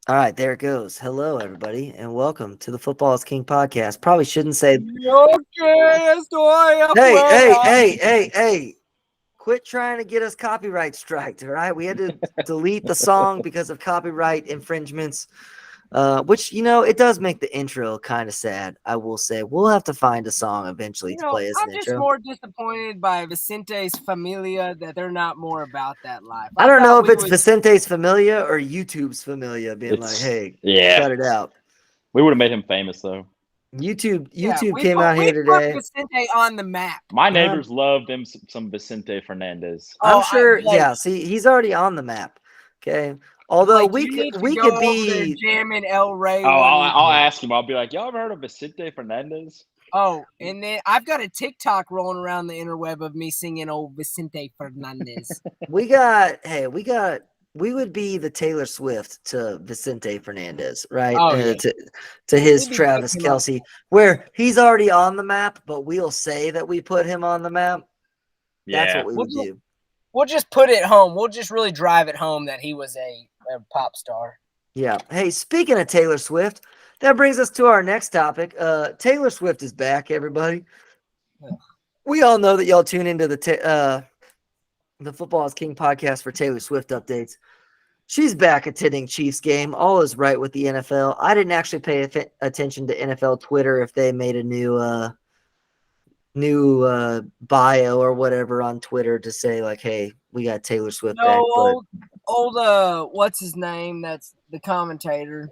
All right, there it goes. Hello, everybody, and welcome to the Football is King podcast. Probably shouldn't say, Okay, estoy hey, afuera. hey, hey, hey, quit trying to get us copyright striked, all right? We had to delete the song because of copyright infringements, which, it does make the intro kind of sad, I will say. We'll have to find a song eventually to play as I'm an just intro. more disappointed by Vicente's Familia that they're not more about that life. I I don't know thought if we it's would. Vicente's Familia or YouTube's Familia being like, It's hey, yeah. cut it out. We would have made him famous though. YouTube Yeah, YouTube came out we here put today. Vicente on the map. My Uh, neighbors loved them some Vicente Fernandez. I'm Oh, sure. Blake, Yeah. See, he's already on the map. Okay. Although Blake, we you could need to we go could over there be. jamming El Rey Oh, one I'll evening. ask him. I'll be like, y'all ever heard of Vicente Fernandez? Oh, and then I've got a TikTok rolling around the interweb of me singing old Vicente Fernandez. We got. Hey, we got. We would be the Taylor Swift to Vicente Fernandez, right? Oh yeah, To his we'd be picking Travis him up. Kelsey, where he's already on the map, but we'll say that we put him on the map. That's Yeah. what we would do. We'll just put it home. We'll just really drive it home that he was a pop star. Yeah. Hey, speaking of Taylor Swift, that brings us to our next topic. Taylor Swift is back, everybody. We all know that y'all tune into the Football is King podcast for Taylor Swift updates. She's back attending Chiefs game. All is right with the NFL. I didn't actually pay attention to NFL Twitter if they made a new bio or whatever on Twitter to say like, "Hey, we got Taylor Swift back." But No, old what's his name? That's the commentator.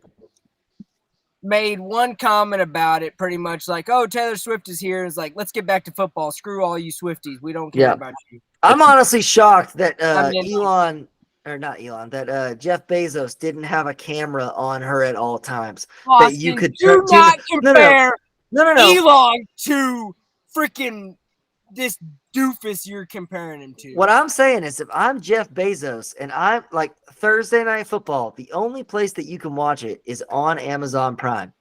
Made one comment about it, pretty much like, "Oh, Taylor Swift is here." It's like, let's get back to football. Screw all you Swifties. We don't care yeah, about you. I'm honestly shocked that I mean, Jeff Bezos didn't have a camera on her at all times that you Austin, could do tune. not No, no, no, compare no, no, no. Elon to freaking this doofus you're comparing him to. What I'm saying is, if I'm Jeff Bezos and I'm like Thursday Night Football, the only place that you can watch it is on Amazon Prime.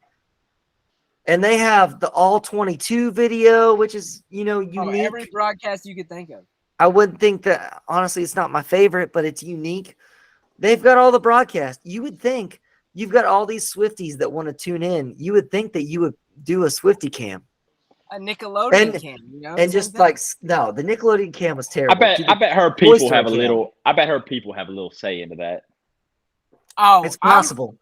And they have the all 22 video, which is, unique. Every broadcast you could think of. I wouldn't think that, honestly, it's not my favorite, but it's unique. They've got all the broadcast. You would think you've got all these Swifties that want to tune in. You would think that you would do a Swifty cam. A Nickelodeon cam, and just like, no, the Nickelodeon cam was terrible. I bet her Toy people Story have a cam. little. I bet her people have a little say into that. Oh, It's possible.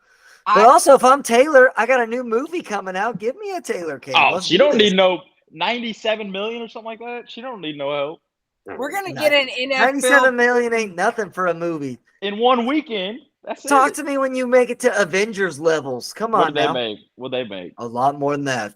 But also, if I'm Taylor, I got a new movie coming out. Give me a Taylor cam. Oh, Let's she do don't this. need no 97 million or something like that. She don't need no help. We're gonna get an NFL. 97 million ain't nothing for a movie. In one weekend. That's Talk it. to me when you make it to Avengers levels. Come What on did they now. make? What they make? A lot more than that.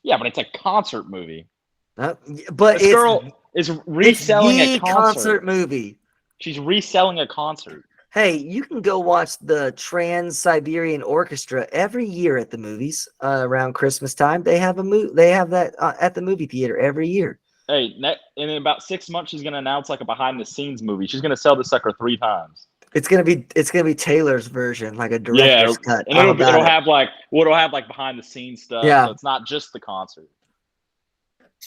Yeah, but it's a concert movie. But This girl is reselling it's the a concert movie. She's reselling a concert. Hey, you can go watch the Trans-Siberian Orchestra every year at the movies around Christmas time. They have They have that at the movie theater every year. Hey, in about 6 months, she's gonna announce like a behind-the-scenes movie. She's gonna sell this sucker 3 times. It's gonna be Taylor's version, like a director's cut. And it'll have like behind-the-scenes stuff. Yeah. So it's not just the concert.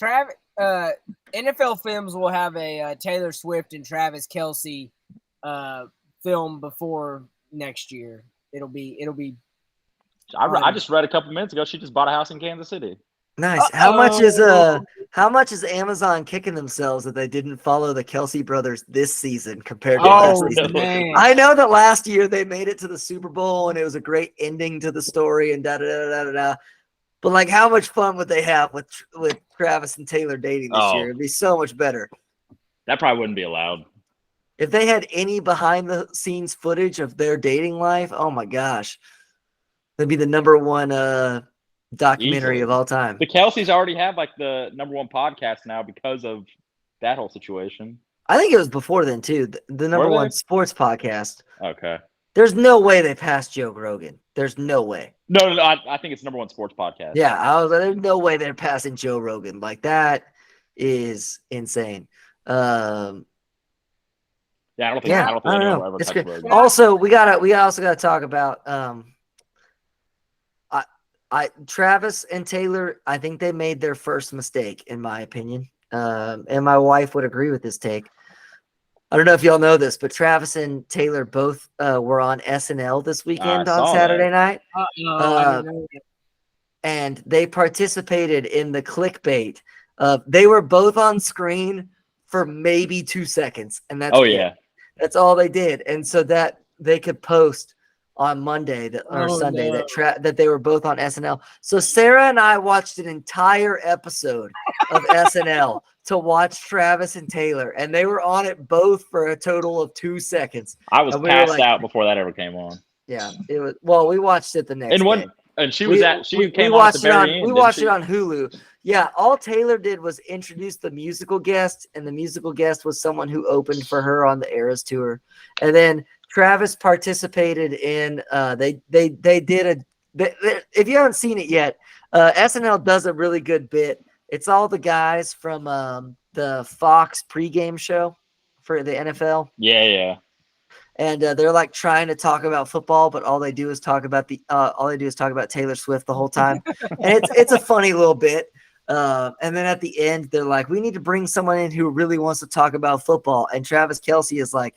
NFL Films will have a Taylor Swift and Travis Kelsey film before next year. It'll be. I just read a couple minutes ago she just bought a house in Kansas City. Nice. How much is Amazon kicking themselves that they didn't follow the Kelsey brothers this season compared to last season? Man. I know that last year they made it to the Super Bowl and it was a great ending to the story and da da da da da da. But like, how much fun would they have with Travis and Taylor dating this year? It'd be so much better. That probably wouldn't be allowed. If they had any behind the scenes footage of their dating life, oh my gosh, that'd be the #1 documentary Easily. of all time. The Kelseys already have like the #1 podcast now because of that whole situation. I think it was before then too. The #1 sports podcast. Okay. There's no way they passed Joe Rogan. There's no way. No, I think it's #1 sports podcast. Yeah, there's no way they're passing Joe Rogan. Like, that is insane. Yeah, I don't think I don't anyone know. will ever It's touch great. Rogan. Also, we also gotta talk about Travis and Taylor. I think they made their first mistake, in my opinion. And my wife would agree with this take. I don't know if y'all know this, but Travis and Taylor both were on SNL this weekend on saw Saturday that. night. No, I didn't know that. And they participated in the clickbait. They were both on screen for maybe 2 seconds, and that's Oh it. yeah. That's all they did, and so that they could post on Monday or Oh, Sunday no. that they were both on SNL. So Sarah and I watched an entire episode of SNL to watch Travis and Taylor, and they were on it both for a total of 2 seconds. I was And we were passed like, out before that ever came on. yeah, it was. Well, we watched it the next And day. she We came on at the watched it on very end. we didn't watched she? it on Hulu. Yeah, all Taylor did was introduce the musical guest, and the musical guest was someone who opened for her on the Eras tour. And then Travis participated in they did if you haven't seen it yet, SNL does a really good bit. It's all the guys from the Fox pregame show for the NFL. Yeah. And they're like trying to talk about football, but all they do is talk about Taylor Swift the whole time, and it's a funny little bit. And then at the end, they're like, "We need to bring someone in who really wants to talk about football." And Travis Kelce is like,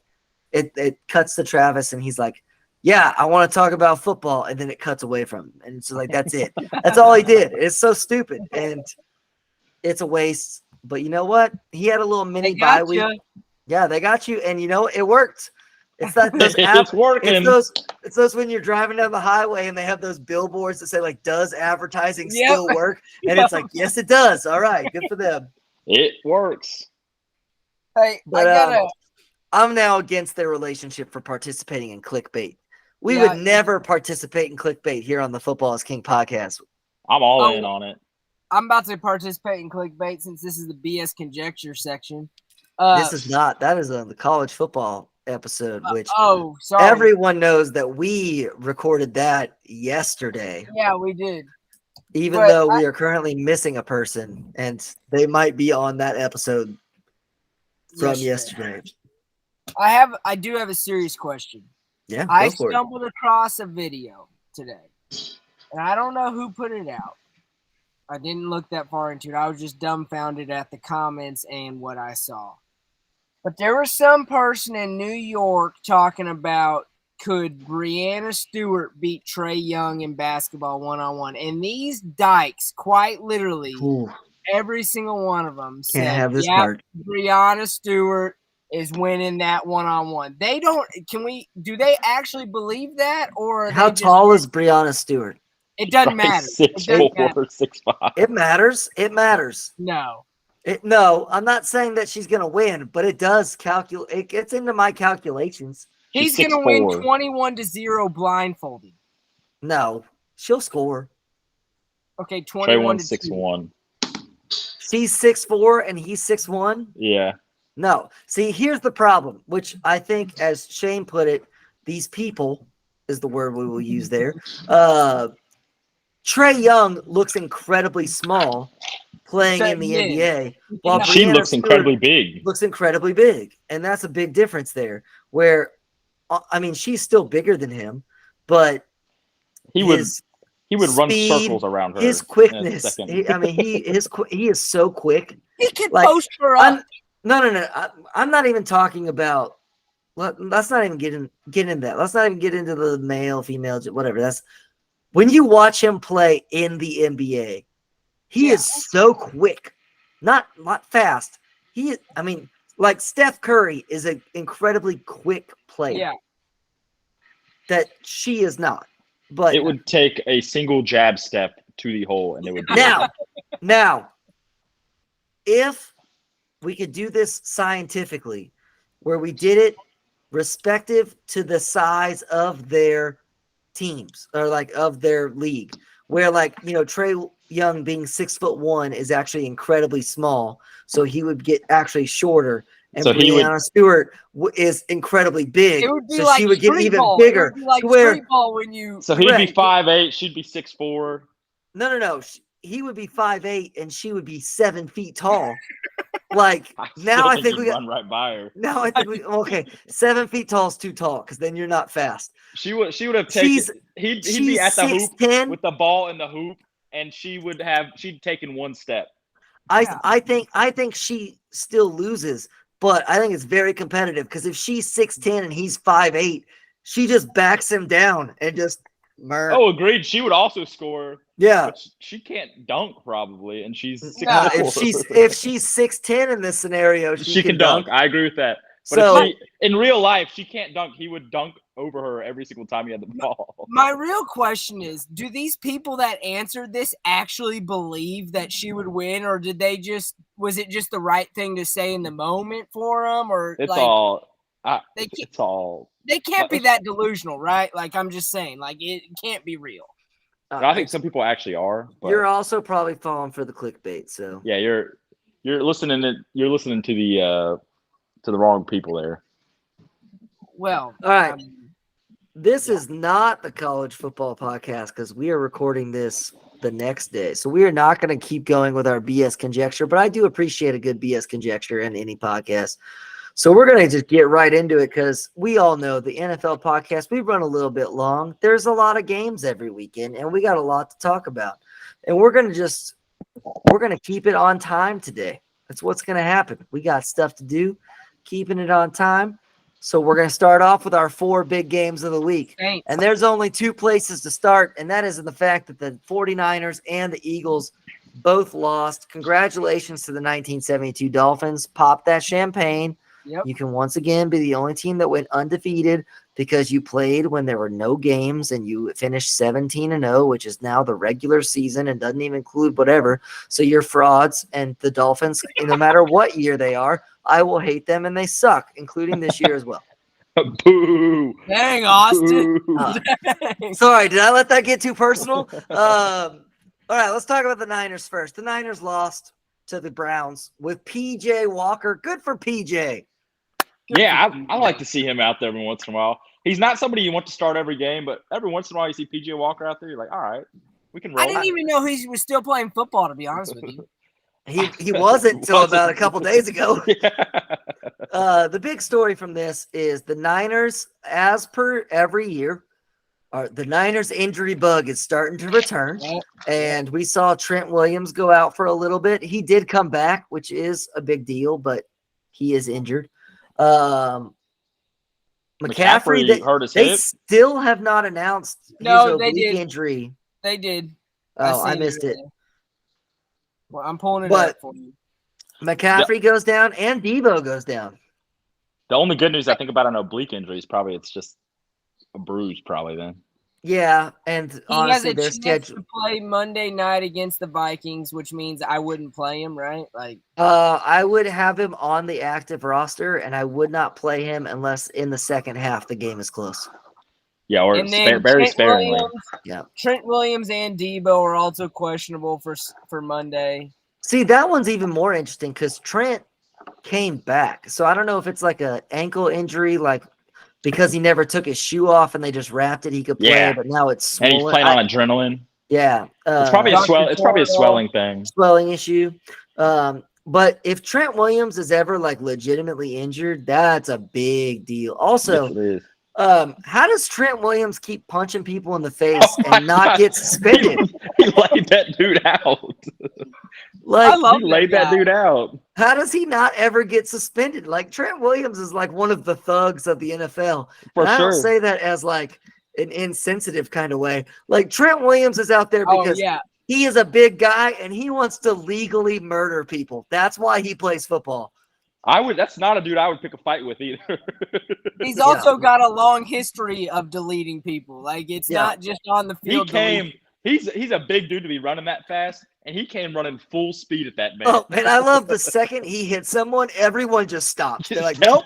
it cuts to Travis, and he's like, "Yeah, I want to talk about football," and then it cuts away from him, and it's like that's it. That's all he did. It's so stupid, and it's a waste. But you know what? He had a little mini They got bye week. ya. Yeah, they got you, and it worked. It's that those It's working. it's those when you're driving down the highway and they have those billboards that say like, "Does advertising Yep. still work?" And it's like, yes, it does. All right, good for them. It works. Hey, But I gotta. I'm now against their relationship for participating in clickbait. We Yeah. would never participate in clickbait here on the Football is King podcast. I'm all Oh. in on it. I'm about to participate in clickbait since this is the BS conjecture section. This is not. That is the college football episode, which oh, sorry. everyone knows that we recorded that yesterday. Yeah, we did. Even But though we are currently missing a person, and they might be on that episode from yesterday. I do have a serious question. Yeah, I go for it. stumbled across a video today, and I don't know who put it out. I didn't look that far into it. I was just dumbfounded at the comments and what I saw. But there was some person in New York talking about, could Breanna Stewart beat Trae Young in basketball one-on-one? And these dykes, quite literally, Ooh, every single one of them can't have said, this yeah, part. Breanna Stewart is winning that one-on-one. They don't – do they actually believe that? Or How tall is Breanna Stewart? It doesn't matter. 6'4", 6'5". It matters. It matters. No. No, I'm not saying that she's going to win, but it does calculate. It gets into my calculations. He's She's going to win 6'4". 21-0 blindfolded. No, she'll score. Okay, Trae 21-2. 6'1". She's 6'4" and he's 6'1". Yeah. No. See, here's the problem, which I think, as Shane put it, these people is the word we will use there. Trae Young looks incredibly small playing in the NBA, while She Breanna looks Stewart incredibly big. looks incredibly big, and that's a big difference there. Where, I mean, she's still bigger than him, but He would run circles around her. His quickness. He is so quick. He can Like, post her up. No. I'm not even talking about. Let's not even get into that. Let's not even get into the male, female, whatever. That's when you watch him play in the NBA. He is so quick, not fast. Like Steph Curry is an incredibly quick player. Yeah. That she is not. But it would take a single jab step to the hole, and it would be now, if we could do this scientifically, where we did it respective to the size of their teams or like of their league, where Trae Young being 6'1" is actually incredibly small, so he would get actually shorter. And so Breanna Stewart is incredibly big, It would be so like she would get even ball. bigger. It would be like where, ball when you. So he'd be 5'8", she'd be 6'4". No. He would be 5'8", and she would be 7 feet tall. Like now, I think we run right by her. Now I think 7 feet tall is too tall because then you're not fast. She would have taken. He'd be at the hoop with the ball in the hoop, and she'd taken one step. I think she still loses, but I think it's very competitive because if she's 6'10" and he's 5'8", she just backs him down and just Oh, agreed. She would also score. Yeah. But she can't dunk probably, and she's 6'4". If she's 6'10" in this scenario, she can dunk. I agree with that. But So if in real life she can't dunk, he would dunk over her every single time he had the ball. My real question is, do these people that answered this actually believe that she would win, or was it just the right thing to say in the moment for them, or It's like all. it's all. They can't be that delusional, right? Like I'm just saying, like it can't be real. I think some people actually are. But you're also probably falling for the clickbait. So yeah, you're listening to the wrong people there. Well, all right. This is not the college football podcast because we are recording this the next day. So we are not going to keep going with our BS conjecture, but I do appreciate a good BS conjecture in any podcast. So we're going to just get right into it because we all know the NFL podcast, we run a little bit long. There's a lot of games every weekend, and we got a lot to talk about. And we're going to keep it on time today. That's what's going to happen. We got stuff to do, keeping it on time. So we're going to start off with our 4 big games of the week. Thanks. And there's only 2 places to start, and that is in the fact that the 49ers and the Eagles both lost. Congratulations to the 1972 Dolphins. Pop that champagne. Yep. You can once again be the only team that went undefeated because you played when there were no games and you finished 17-0, which is now the regular season and doesn't even include whatever. So you're frauds, and the Dolphins, no matter what year they are, I will hate them, and they suck, including this year as well. Boo! Dang, Austin. Boo. Sorry, did I let that get too personal? All right, let's talk about the Niners first. The Niners lost to the Browns with P.J. Walker. Good for P.J. Yeah, I like to see him out there every once in a while. He's not somebody you want to start every game, but every once in a while you see P.J. Walker out there, you're like, all right, we can roll. I didn't even know he was still playing football, to be honest with you. He wasn't until about a couple days ago. Yeah. The big story from this is the Niners, as per every year, the Niners injury bug is starting to return. And we saw Trent Williams go out for a little bit. He did come back, which is a big deal, but he is injured. McCaffrey hurt his they hip. still have not announced his oblique injury. They did. Oh, I missed it. Well, I'm pulling it up for you. McCaffrey goes down and Debo goes down. The only good news I think about an oblique injury is probably it's just a bruise, probably then. Yeah, and He honestly, has their a chance schedule. to play Monday night against the Vikings, which means I wouldn't play him, right? Like, I would have him on the active roster, and I would not play him unless in the second half the game is close. Yeah, or very sparingly. Trent Williams and Debo are also questionable for Monday. See, that one's even more interesting because Trent came back. So I don't know if it's like an ankle injury, like because he never took his shoe off and they just wrapped it, he could play, but now it's swollen. And he's playing on adrenaline. Yeah. It's probably a swelling thing. Swelling issue. But if Trent Williams is ever like legitimately injured, that's a big deal. Also, yes, it is. How does Trent Williams keep punching people in the face and not get suspended? He laid that dude out. Like, he laid that dude out. How does he not ever get suspended? Like, Trent Williams is like one of the thugs of the NFL. And I don't say that as like an insensitive kind of way. Like, Trent Williams is out there because he is a big guy and he wants to legally murder people. That's why he plays football. That's not a dude I would pick a fight with either. He's also got a long history of deleting people. Like, it's not just on the field. He's a big dude to be running that fast, and he came running full speed at that man. Oh, and I love the second he hit someone, everyone just stops. They're like, nope,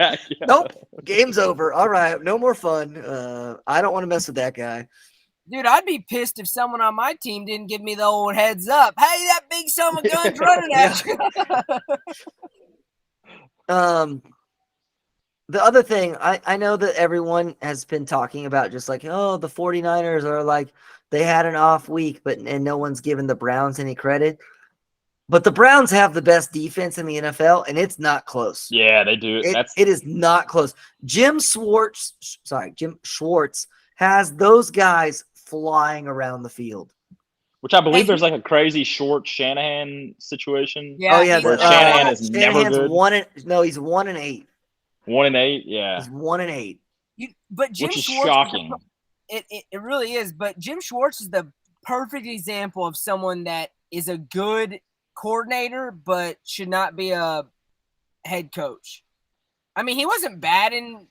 nope, game's over. All right, no more fun. I don't want to mess with that guy. Dude, I'd be pissed if someone on my team didn't give me the old heads up. Hey, that big son of a gun's running at you. The other thing, I know that everyone has been talking about just like, oh, the 49ers are like, they had an off week, and no one's given the Browns any credit. But the Browns have the best defense in the NFL, and it's not close. Yeah, they do. It is not close. Jim Schwartz has those guys flying around the field. Which I believe Hey, there's like a crazy short Shanahan situation. Yeah, Oh yeah, he's, Where the, Shanahan is never Shanahan's good. 1-8. 1-8, yeah. He's 1-8. but Jim Which is Schwartz, shocking. it really is. But Jim Schwartz is the perfect example of someone that is a good coordinator, but should not be a head coach. I mean, he wasn't bad in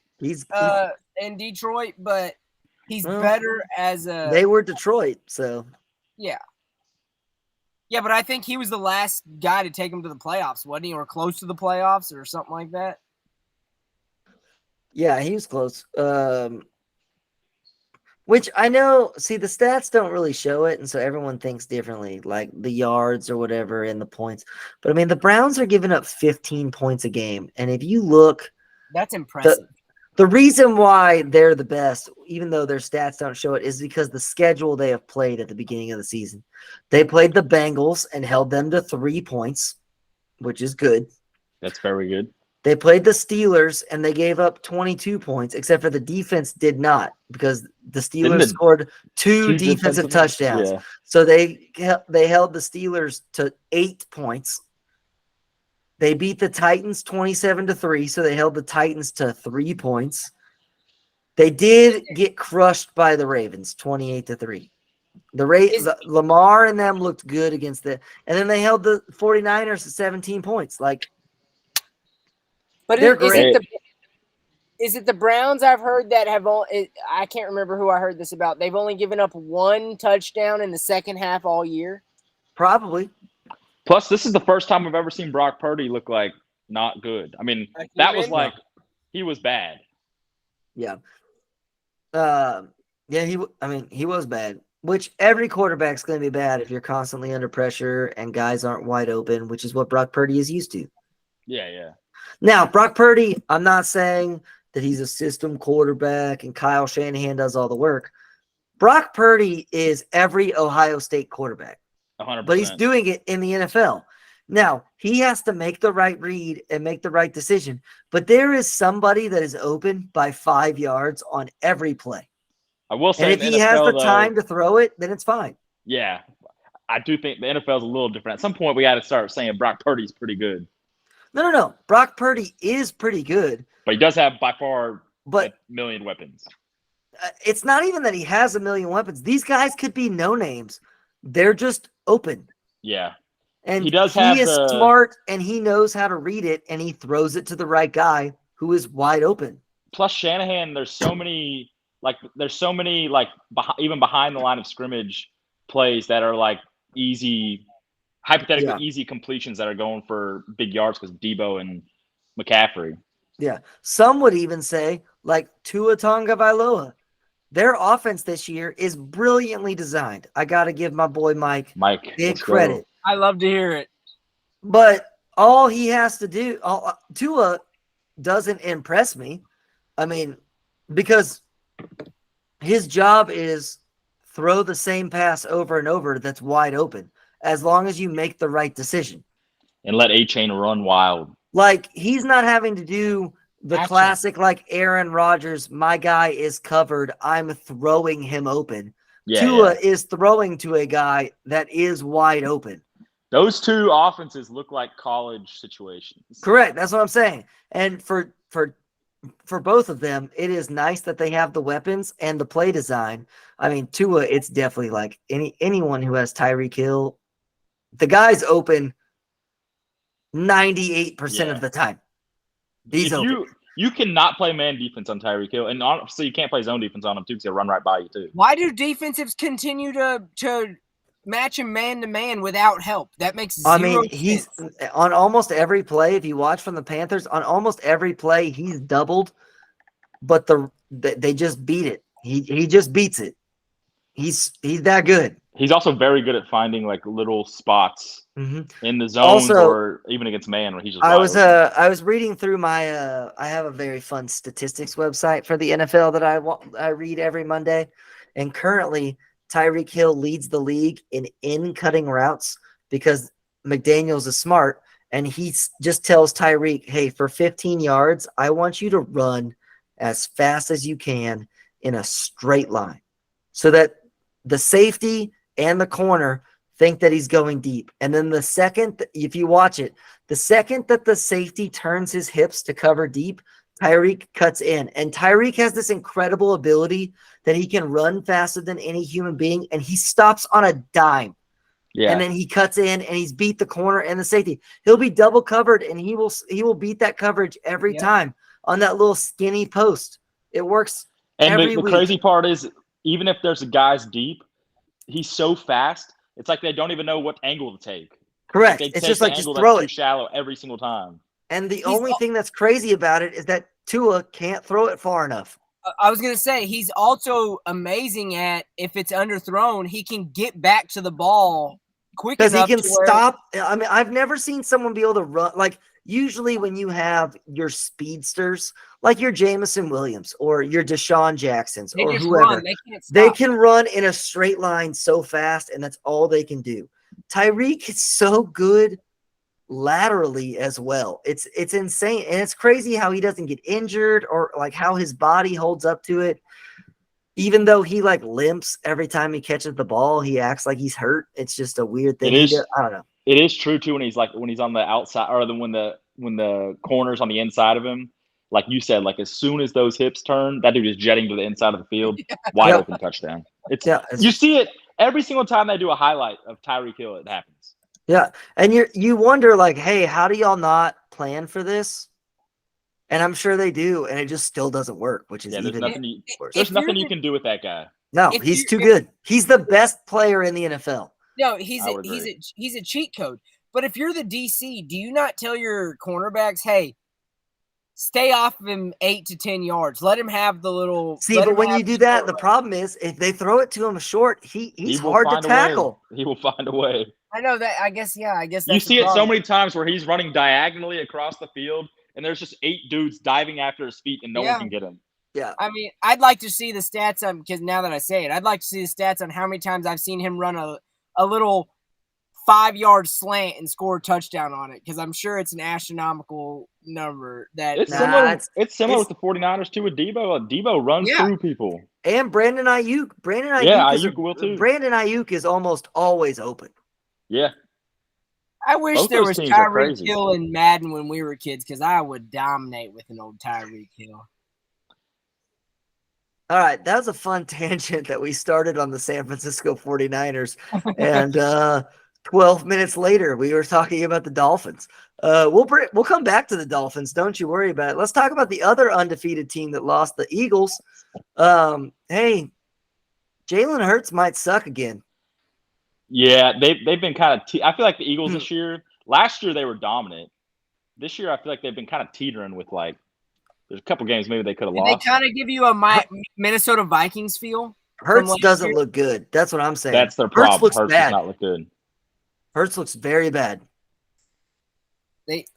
Detroit, but he's better as a. They were Detroit, so yeah. Yeah, but I think he was the last guy to take him to the playoffs, wasn't he, or close to the playoffs, or something like that. Yeah, he was close. Which I know, see, the stats don't really show it, and so everyone thinks differently, like the yards or whatever and the points. But I mean, the Browns are giving up 15 points a game, and if you look, that's impressive. The reason why they're the best, even though their stats don't show it, is because the schedule they have played at the beginning of the season. They played the Bengals and held them to 3 points, which is good. That's very good. They played the Steelers and they gave up 22 points, except for the defense did not, because the Steelers scored two defensive touchdowns. Yeah. So they held the Steelers to 8 points. They beat the Titans 27-3, so they held the Titans to 3 points. They did get crushed by the Ravens 28-3. Lamar and them looked good against and then they held the 49ers to 17 points. Like, but they're great. Is it the Browns I've heard that have I can't remember who I heard this about. They've only given up 1 touchdown in the second half all year? Probably. Plus, this is the first time I've ever seen Brock Purdy look like not good. I mean, that was like he was bad. Yeah. He was bad. Which every quarterback's going to be bad if you're constantly under pressure and guys aren't wide open, which is what Brock Purdy is used to. Yeah, yeah. Now, Brock Purdy, I'm not saying that he's a system quarterback and Kyle Shanahan does all the work. Brock Purdy is every Ohio State quarterback. 100%. But he's doing it in the NFL. Now, he has to make the right read and make the right decision. But there is somebody that is open by 5 yards on every play. I will say, and if he has the time to throw it, then it's fine. Yeah. I do think the NFL is a little different. At some point, we got to start saying Brock Purdy's pretty good. No. Brock Purdy is pretty good. But he does have by far a million weapons. It's not even that he has a million weapons. These guys could be no names. They're just open. Yeah. And he is smart and he knows how to read it and he throws it to the right guy who is wide open. Plus Shanahan, there's so many even behind the line of scrimmage plays that are like hypothetically easy completions that are going for big yards because Debo and McCaffrey. Yeah. Some would even say like Tua Tagovailoa. Their offense this year is brilliantly designed. I got to give my boy Mike big credit. I love to hear it. But all he has to do, Tua doesn't impress me. I mean, because his job is throw the same pass over and over that's wide open, as long as you make the right decision. And let A-Chain run wild. Like, he's not having to do the classic, like Aaron Rodgers, my guy is covered, I'm throwing him open. Tua is throwing to a guy that is wide open. Those two offenses look like college situations. Correct. That's what I'm saying. And for both of them, it is nice that they have the weapons and the play design. I mean, Tua, it's definitely like anyone who has Tyreek Hill, the guy's open 98% of the time. He's open. You cannot play man defense on Tyreek Hill, and honestly, you can't play zone defense on him too because he'll run right by you too. Why do defensives continue to match him man to man without help? That makes zero sense. He's on almost every play. If you watch from the Panthers, on almost every play, he's doubled, but they just beat it. He just beats it. He's that good. He's also very good at finding like little spots in the zones also, or even against man where he's just. I was reading through my I have a very fun statistics website for the NFL that I read every Monday, and currently Tyreek Hill leads the league in cutting routes because McDaniels is smart and he just tells Tyreek, hey, for 15 yards, I want you to run as fast as you can in a straight line so that the safety and the corner think that he's going deep. And then the second, if you watch it, the second that the safety turns his hips to cover deep, Tyreek cuts in. And Tyreek has this incredible ability that he can run faster than any human being, and he stops on a dime. Yeah. And then he cuts in and he's beat the corner and the safety. He'll be double covered and he will beat that coverage every time on that little skinny post. It works every the week. crazy part is, even if there's a guy's deep, he's so fast. It's like they don't even know what angle to take. Correct. Like it's just like just throw it. Too shallow every single time. And the only thing that's crazy about it is that Tua can't throw it far enough. I was going to say, he's also amazing at, if it's underthrown, he can get back to the ball quick enough. Because he can stop. I mean, I've never seen someone be able to run. Like, usually when you have your speedsters, like your Jamison Williams or your Deshaun Jacksons or whoever, they can run in a straight line so fast, and that's all they can do. Tyreek is so good laterally as well. It's insane, and it's crazy how he doesn't get injured or like how his body holds up to it. Even though he like limps every time he catches the ball, he acts like he's hurt. It's just a weird thing. I don't know. It is true too when he's on the outside, or when the corner's on the inside of him. Like you said, like as soon as those hips turn, that dude is jetting to the inside of the field, wide open touchdown. You see it every single time they do a highlight of Tyreek Hill. It happens. Yeah, and you wonder like, hey, how do y'all not plan for this? And I'm sure they do, and it just still doesn't work, which is even worse. There's nothing you can do with that guy. No, he's too good. He's the best player in the NFL. No, he's a cheat code. But if you're the DC, do you not tell your cornerbacks, hey, stay off of him 8 to 10 yards. Let him have the little. See, but when you do that, the problem is if they throw it to him short, he's hard to tackle. He will find a way. I know that. I guess that's you see it so many times where he's running diagonally across the field, and there's just 8 dudes diving after his feet, and no one can get him. Yeah. I mean, I'd like to see the stats on, because now that I say it, I'd like to see the stats on how many times I've seen him run a little 5-yard slant and score a touchdown on it, because I'm sure it's an astronomical number. It's similar with the 49ers too with Debo. Debo runs through people. And Brandon Ayuk. Ayuk will too. Brandon Ayuk is almost always open. Yeah. I wish there was Tyreek Hill in Madden when we were kids, because I would dominate with an old Tyreek Hill. All right, that was a fun tangent that we started on the San Francisco 49ers. And 12 minutes later, we were talking about the Dolphins. We'll come back to the Dolphins. Don't you worry about it. Let's talk about the other undefeated team that lost, the Eagles. Hey, Jalen Hurts might suck again. Yeah, they've been kind of I feel like the Eagles this year, last year they were dominant. This year I feel like they've been kind of teetering with like, there's a couple games maybe they could have lost. They kind of give you a Minnesota Vikings feel. Hurts doesn't look good. That's what I'm saying. That's their problem. Hurts does not look good. Hurts looks very bad.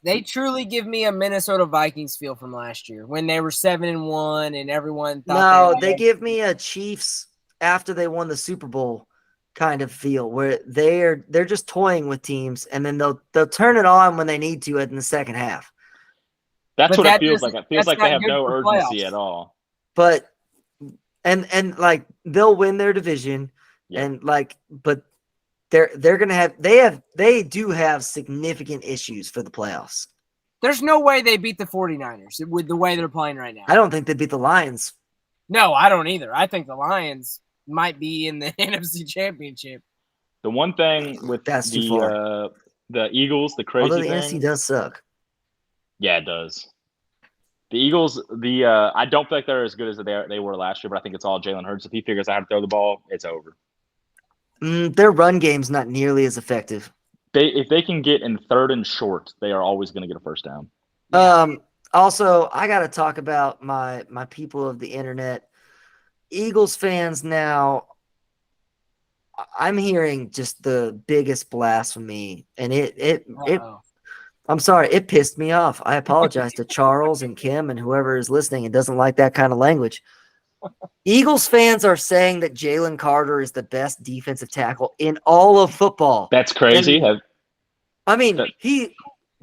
They truly give me a Minnesota Vikings feel from last year when they were 7-1 and everyone thought. No, they give me a Chiefs after they won the Super Bowl kind of feel, where they're just toying with teams, and then they'll turn it on when they need to in the second half. That's what it feels like. It feels like they have no urgency at all. But and like they'll win their division, and like, but they're gonna have they do have significant issues for the playoffs. There's no way they beat the 49ers with the way they're playing right now. I don't think they beat the Lions. No, I don't either. I think the Lions might be in the NFC Championship. The one thing with the Eagles, the crazy although the thing, NFC does suck. Yeah, it does. The Eagles, I don't feel like they're as good as they were last year, but I think it's all Jalen Hurts. If he figures out how to throw the ball, it's over. Their run game's not nearly as effective. If they can get in 3rd and short, they are always going to get a first down. Also, I got to talk about my people of the internet. Eagles fans now, I'm hearing just the biggest blasphemy, and it I'm sorry, it pissed me off. I apologize to Charles and Kim and whoever is listening and doesn't like that kind of language. Eagles fans are saying that Jalen Carter is the best defensive tackle in all of football. That's crazy.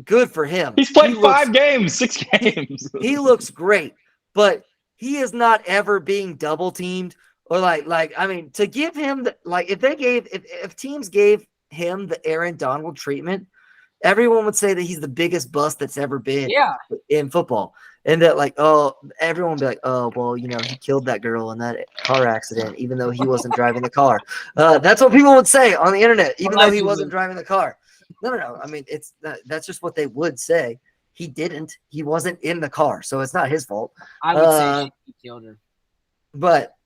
Good for him. He's played 5 games, 6 games. He looks great, but he is not ever being double teamed Or I mean, to give him if teams gave him the Aaron Donald treatment, everyone would say that he's the biggest bust that's ever been in football. And that everyone would be like, oh, well, he killed that girl in that car accident, even though he wasn't driving the car. That's what people would say on the internet, even though he wasn't driving the car. No. I mean, that's just what they would say. He didn't. He wasn't in the car, so it's not his fault. I would say he killed her. But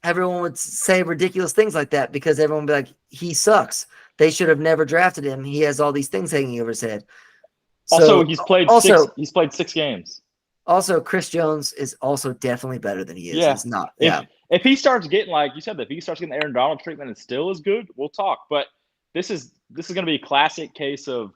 everyone would say ridiculous things like that because everyone would be like, he sucks. They should have never drafted him. He has all these things hanging over his head. Also, he's played 6 games. Also, Chris Jones is also definitely better than he is. Yeah. He's not. If he starts getting, like you said, if he starts getting the Aaron Donald treatment and still is good, we'll talk. But this is going to be a classic case of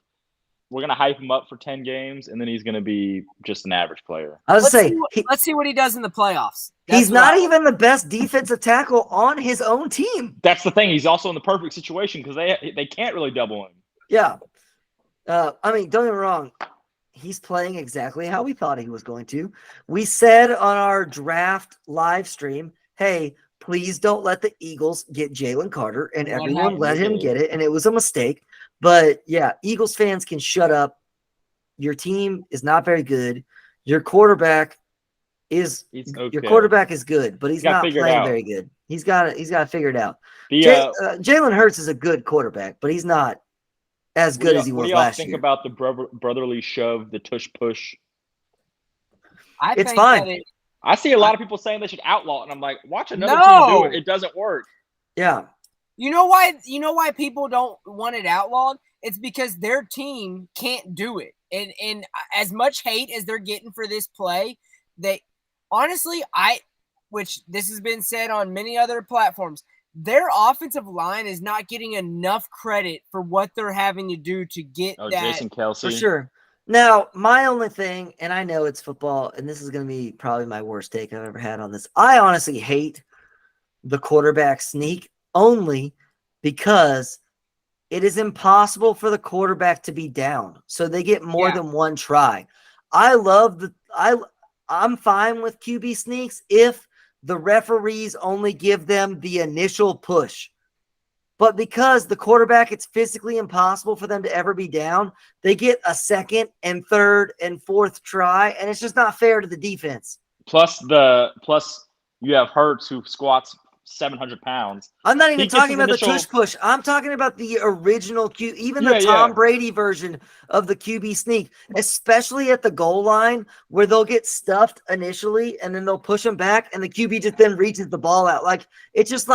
we're going to hype him up for 10 games, and then he's going to be just an average player. Let's see what he does in the playoffs. He's not even the best defensive tackle on his own team. That's the thing. He's also in the perfect situation because they can't really double him. Yeah. I mean, don't get me wrong. He's playing exactly how we thought he was going to. We said on our draft live stream, hey, please don't let the Eagles get Jalen Carter, and everyone let him get it, and it was a mistake. But, yeah, Eagles fans can shut up. Your team is not very good. Your quarterback is good, but he's not playing very good. He's got to figure it out. Jalen Hurts is a good quarterback, but he's not as good as he was last year. What do y'all think about the brotherly shove, the tush push? It's fine. I see a lot of people saying they should outlaw it, and I'm like, watch another team do it. It doesn't work. Yeah. You know why people don't want it outlawed? It's because their team can't do it. And as much hate as they're getting for this play, they honestly, which this has been said on many other platforms, their offensive line is not getting enough credit for what they're having to do to get that. Jason Kelce. For sure. Now, my only thing, and I know it's football, and this is going to be probably my worst take I've ever had on this. I honestly hate the quarterback sneak only because it is impossible for the quarterback to be down. So they get more than one try. I'm fine with QB sneaks if the referees only give them the initial push. But because the quarterback, it's physically impossible for them to ever be down, they get a second and third and fourth try, and it's just not fair to the defense. Plus you have Hurts who squats 700 pounds. I'm not even talking about the tush push. I'm talking about the original the Tom Brady version of the QB sneak, especially at the goal line where they'll get stuffed initially and then they'll push them back and the QB just then reaches the ball out. It's just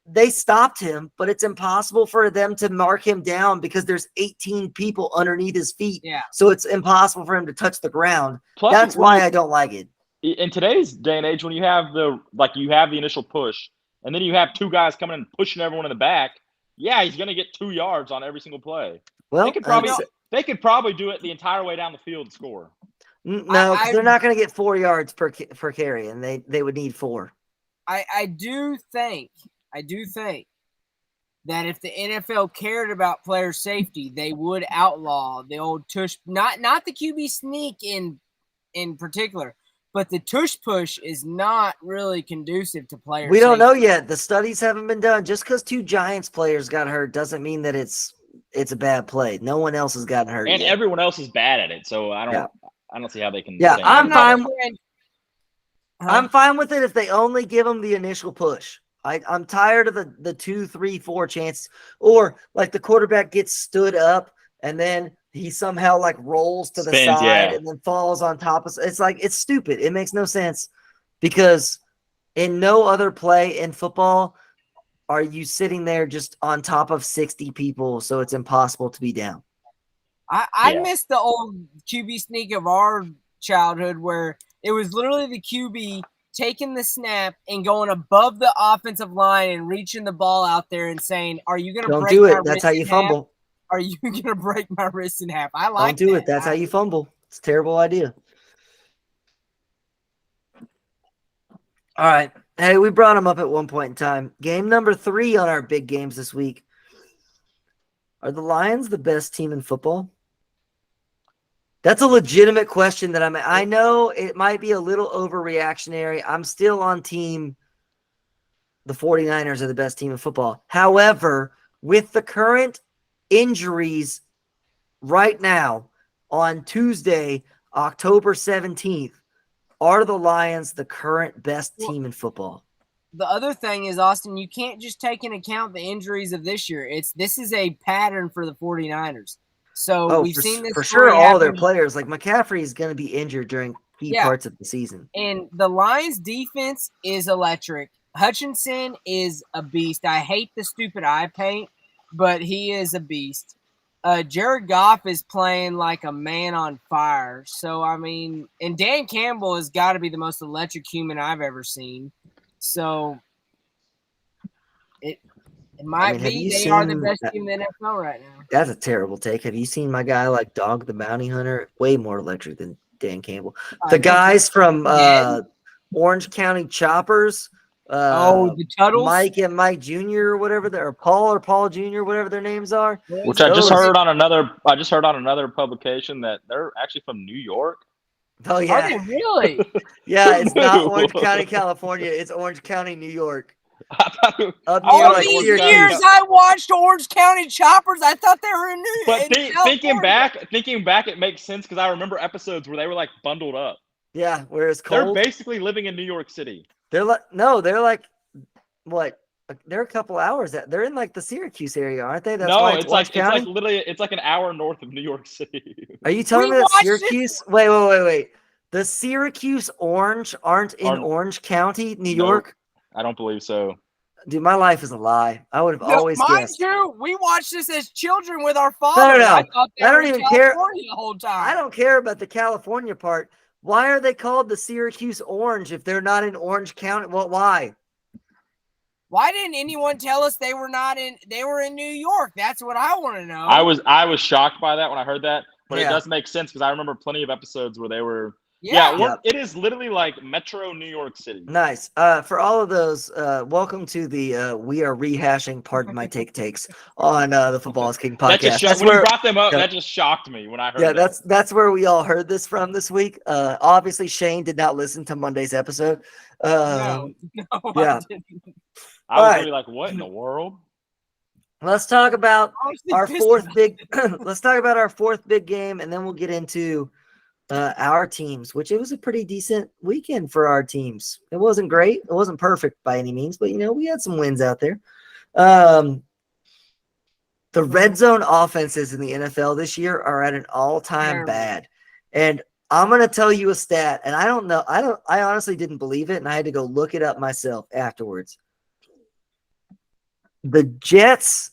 they stopped him, but it's impossible for them to mark him down because there's 18 people underneath his feet. Yeah. So it's impossible for him to touch the ground. That's why I don't like it. In today's day and age, when you have the initial push, and then you have two guys coming and pushing everyone in the back, he's going to get 2 yards on every single play. Well, they could probably do it the entire way down the field and score. No, because they're not going to get 4 yards per carry, and they would need 4. I do think that if the NFL cared about player safety, they would outlaw the old tush, not the QB sneak in particular. But the tush push is not really conducive to players. We don't know yet. The studies haven't been done. Just because 2 Giants players got hurt doesn't mean that it's a bad play. No one else has gotten hurt and yet. Everyone else is bad at it. So I don't see how they can. Yeah, I'm fine. I'm fine with it if they only give them the initial push. I'm tired of the 2, 3, 4 chances, or the quarterback gets stood up and then he somehow rolls to the side and then falls on top of it's stupid. It makes no sense because in no other play in football are you sitting there just on top of 60 people, so it's impossible to be down. I miss the old QB sneak of our childhood where it was literally the QB taking the snap and going above the offensive line and reaching the ball out there and saying, "Are you going to break my wrist? That's how you fumble. Are you going to break my wrist in half?" Don't do it. That's how you fumble. It's a terrible idea. All right. Hey, we brought him up at one point in time. Game number 3 on our big games this week. Are the Lions the best team in football? That's a legitimate question that I know it might be a little overreactionary. I'm still on team the 49ers are the best team in football. However, with the current injuries right now on Tuesday, October 17th, are the Lions the current best team in football? The other thing is, Austin, you can't just take into account the injuries of this year. This is a pattern for the 49ers. So we've seen this for sure. story All their happen. players, like McCaffrey, is going to be injured during key parts of the season. And the Lions' defense is electric. Hutchinson is a beast. I hate the stupid eye paint, but he is a beast. Jared Goff is playing like a man on fire. So, I mean, and Dan Campbell has got to be the most electric human I've ever seen. So, it might be they are the best team in the NFL right now. That's a terrible take. Have you seen my guy like Dog the Bounty Hunter? Way more electric than Dan Campbell. The guys from Orange County Choppers. The Tuttles, Mike and Mike Jr. or whatever or Paul Jr. whatever their names are. Which I just heard on another publication that they're actually from New York. Oh yeah, are they really? Yeah, it's not Orange County, California. It's Orange County, New York. All these years I watched Orange County Choppers, I thought they were in New York. But thinking back, it makes sense because I remember episodes where they were like bundled up. Yeah, where it's cold. They're basically living in New York City. They're like what? They're a couple hours. They're in like the Syracuse area, aren't they? That's why it's like literally an hour north of New York City. Are you telling me that Syracuse? Wait. The Syracuse Orange aren't in Orange County, New York? I don't believe so. Dude, my life is a lie. I would have always guessed. Mine too. We watched this as children with our father. No. I don't even care. The whole time. I don't care about the California part. Why are they called the Syracuse Orange if they're not in Orange County? Well, why? Why didn't anyone tell us they were in New York? That's what I want to know. I was shocked by that when I heard that, but it does make sense because I remember plenty of episodes where they were. It is literally like Metro New York City. Nice. For all of those, welcome to the we are rehashing Pardon My Takes on the Football is King podcast. When you brought them up, that just shocked me when I heard that. That's where we all heard this from this week. Obviously, Shane did not listen to Monday's episode. No, yeah. I was really like, what in the world? Let's talk about our fourth big. Let's talk about our fourth big game, and then we'll get into our teams, which it was a pretty decent weekend for our teams. It wasn't great. It wasn't perfect by any means, but, we had some wins out there. The red zone offenses in the NFL this year are at an all-time bad. And I'm going to tell you a stat, and I don't know. I honestly didn't believe it, and I had to go look it up myself afterwards. The Jets,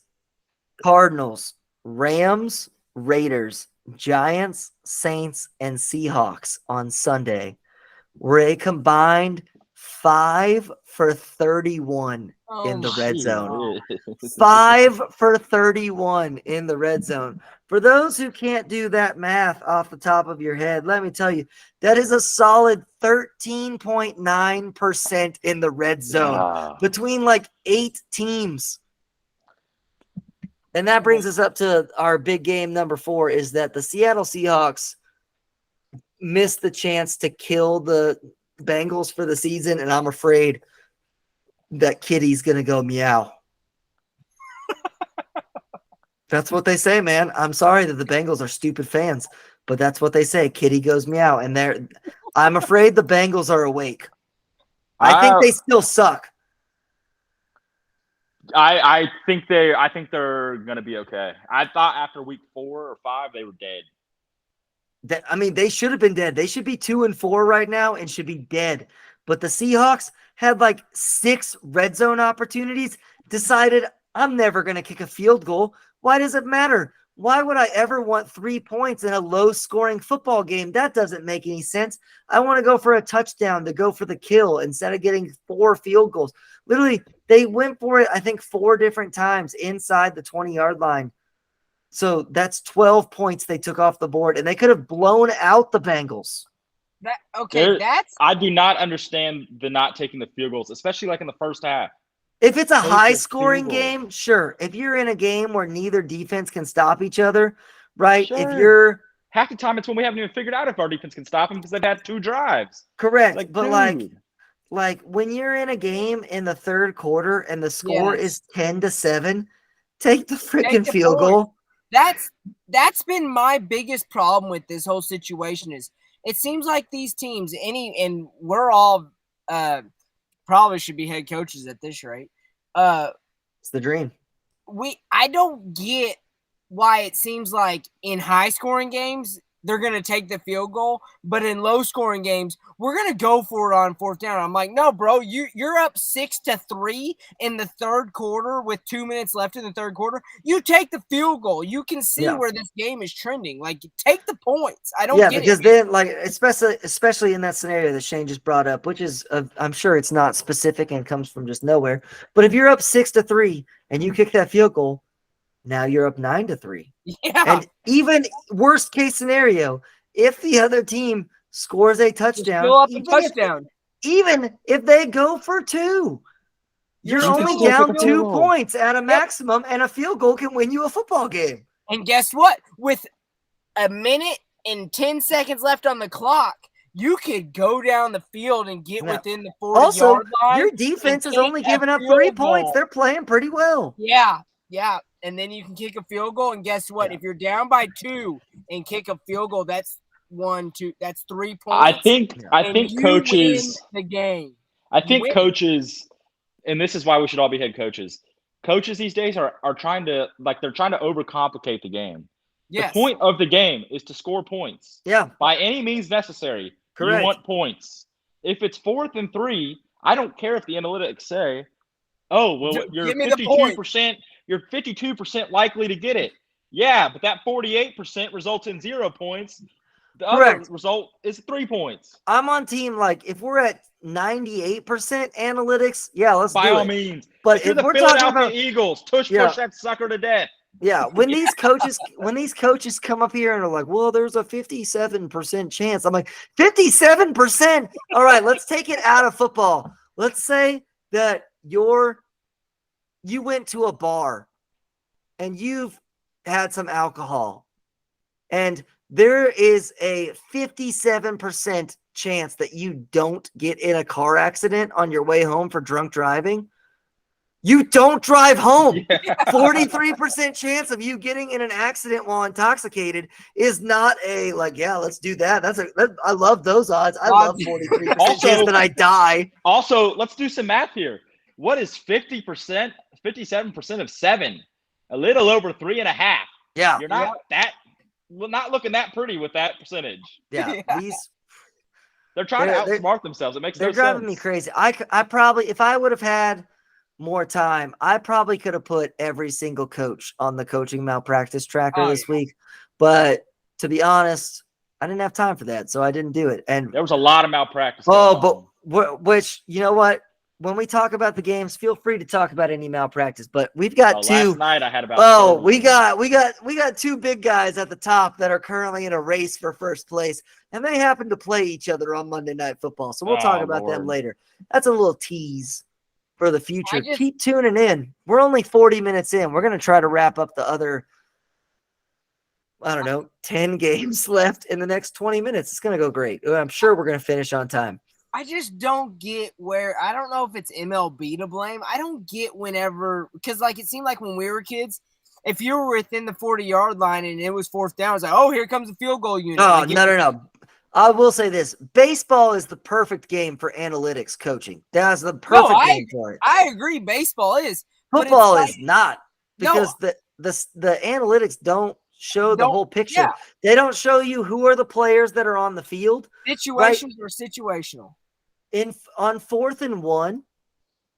Cardinals, Rams, Raiders, Giants, Saints, and Seahawks on Sunday were a combined 5 for 31 in the red zone. 5 for 31 in the red zone. For those who can't do that math off the top of your head, let me tell you, that is a solid 13.9% in the red zone between like 8 teams. And that brings us up to our big game number 4 is that the Seattle Seahawks missed the chance to kill the Bengals for the season, and I'm afraid that Kitty's going to go meow. That's what they say, man. I'm sorry that the Bengals are stupid fans, but that's what they say. Kitty goes meow, and I'm afraid the Bengals are awake. I think they still suck. I think they're gonna be okay. I thought after week 4 or 5 they were dead. They should have been dead. They should be 2-4 right now and should be dead. But the Seahawks had like 6 red zone opportunities. Decided I'm never gonna kick a field goal. Why does it matter? Why would I ever want 3 points in a low-scoring football game? That doesn't make any sense. I want to go for a touchdown to go for the kill instead of getting 4 field goals. Literally, they went for it, I think, 4 different times inside the 20-yard line. So that's 12 points they took off the board, and they could have blown out the Bengals. I do not understand the not taking the field goals, especially like in the first half. If it's a high-scoring game, sure. If you're in a game where neither defense can stop each other, right? Sure. If you're half the time it's when we haven't even figured out if our defense can stop them because they've had 2 drives. Correct. Like, But dude. like when you're in a game in the third quarter and the score is 10-7, take the freaking field goal. That's been my biggest problem with this whole situation is it seems like these teams, and we're all probably should be head coaches at this rate. It's the dream. I don't get why it seems like in high scoring games they're going to take the field goal, but in low scoring games we're going to go for it on fourth down. I'm like, no, bro, you're up 6-3 in the third quarter with 2 minutes left in the third quarter. You take the field goal. You can see where this game is trending. Like, take the points. I don't get it. Yeah, because then, like, especially in that scenario that Shane just brought up, which is, I'm sure it's not specific and comes from just nowhere. But if you're up 6-3 and you kick that field goal, now you're up 9-3. Yeah. And even worst case scenario, if the other team scores a touchdown, fill up a touchdown. Even if they go for 2, you're only down 2 points at a maximum, and a field goal can win you a football game. And guess what? With a minute and 10 seconds left on the clock, you could go down the field and get within the 40-yard line. Your defense is only giving up 3 points. They're playing pretty well. Yeah. And then you can kick a field goal, and guess what? If you're down by 2 and kick a field goal, that's 1, 2, that's 3 points. I think coaches win the game. I think coaches, and this is why we should all be head coaches. Coaches these days are trying to overcomplicate the game. Yes. The point of the game is to score points. Yeah. By any means necessary. Correct. You want points. If it's 4th and 3, I don't care if the analytics say, "Oh, well, you're 52%. You're 52% likely to get it." Yeah, but that 48% results in 0 points. The other result is 3 points. I'm on team, like, if we're at 98% analytics, let's do it. By all means. But if you're the Philadelphia Eagles, push that sucker to death. Yeah, when these coaches come up here and are like, well, there's a 57% chance. I'm like, 57%? All right, let's take it out of football. Let's say that you went to a bar and you've had some alcohol, and there is a 57% chance that you don't get in a car accident on your way home for drunk driving. You don't drive home. 43% chance of you getting in an accident while intoxicated is not let's do that. I love those odds. I love 43% chance that I die. Also, let's do some math here. What is 50%? 57% of 7? A little over 3.5. Yeah. You're not looking that pretty with that percentage. Yeah. They're trying to outsmart themselves. It makes no sense. They're driving me crazy. I probably, if I would have had more time, I probably could have put every single coach on the coaching malpractice tracker this week. But to be honest, I didn't have time for that, so I didn't do it. And there was a lot of malpractice. Which, you know what? When we talk about the games, feel free to talk about any malpractice. But we've got 2. Last night I had about. We got 2 big guys at the top that are currently in a race for first place, and they happen to play each other on Monday Night Football. So we'll talk about them later. That's a little tease for the future. Keep tuning in. We're only 40 minutes in. We're going to try to wrap up the other, 10 games left in the next 20 minutes. It's going to go great. I'm sure we're going to finish on time. I just don't get where – I don't know if it's MLB to blame. I don't get whenever – because, it seemed like when we were kids, if you were within the 40-yard line and it was 4th down, it's like, oh, here comes the field goal unit. Oh, no. I will say this. Baseball is the perfect game for analytics coaching. That's the perfect game for it. I agree. Baseball is. Football is not, because the analytics don't show the whole picture. Yeah. They don't show you who are the players that are on the field. Situations are situational. On 4th and 1,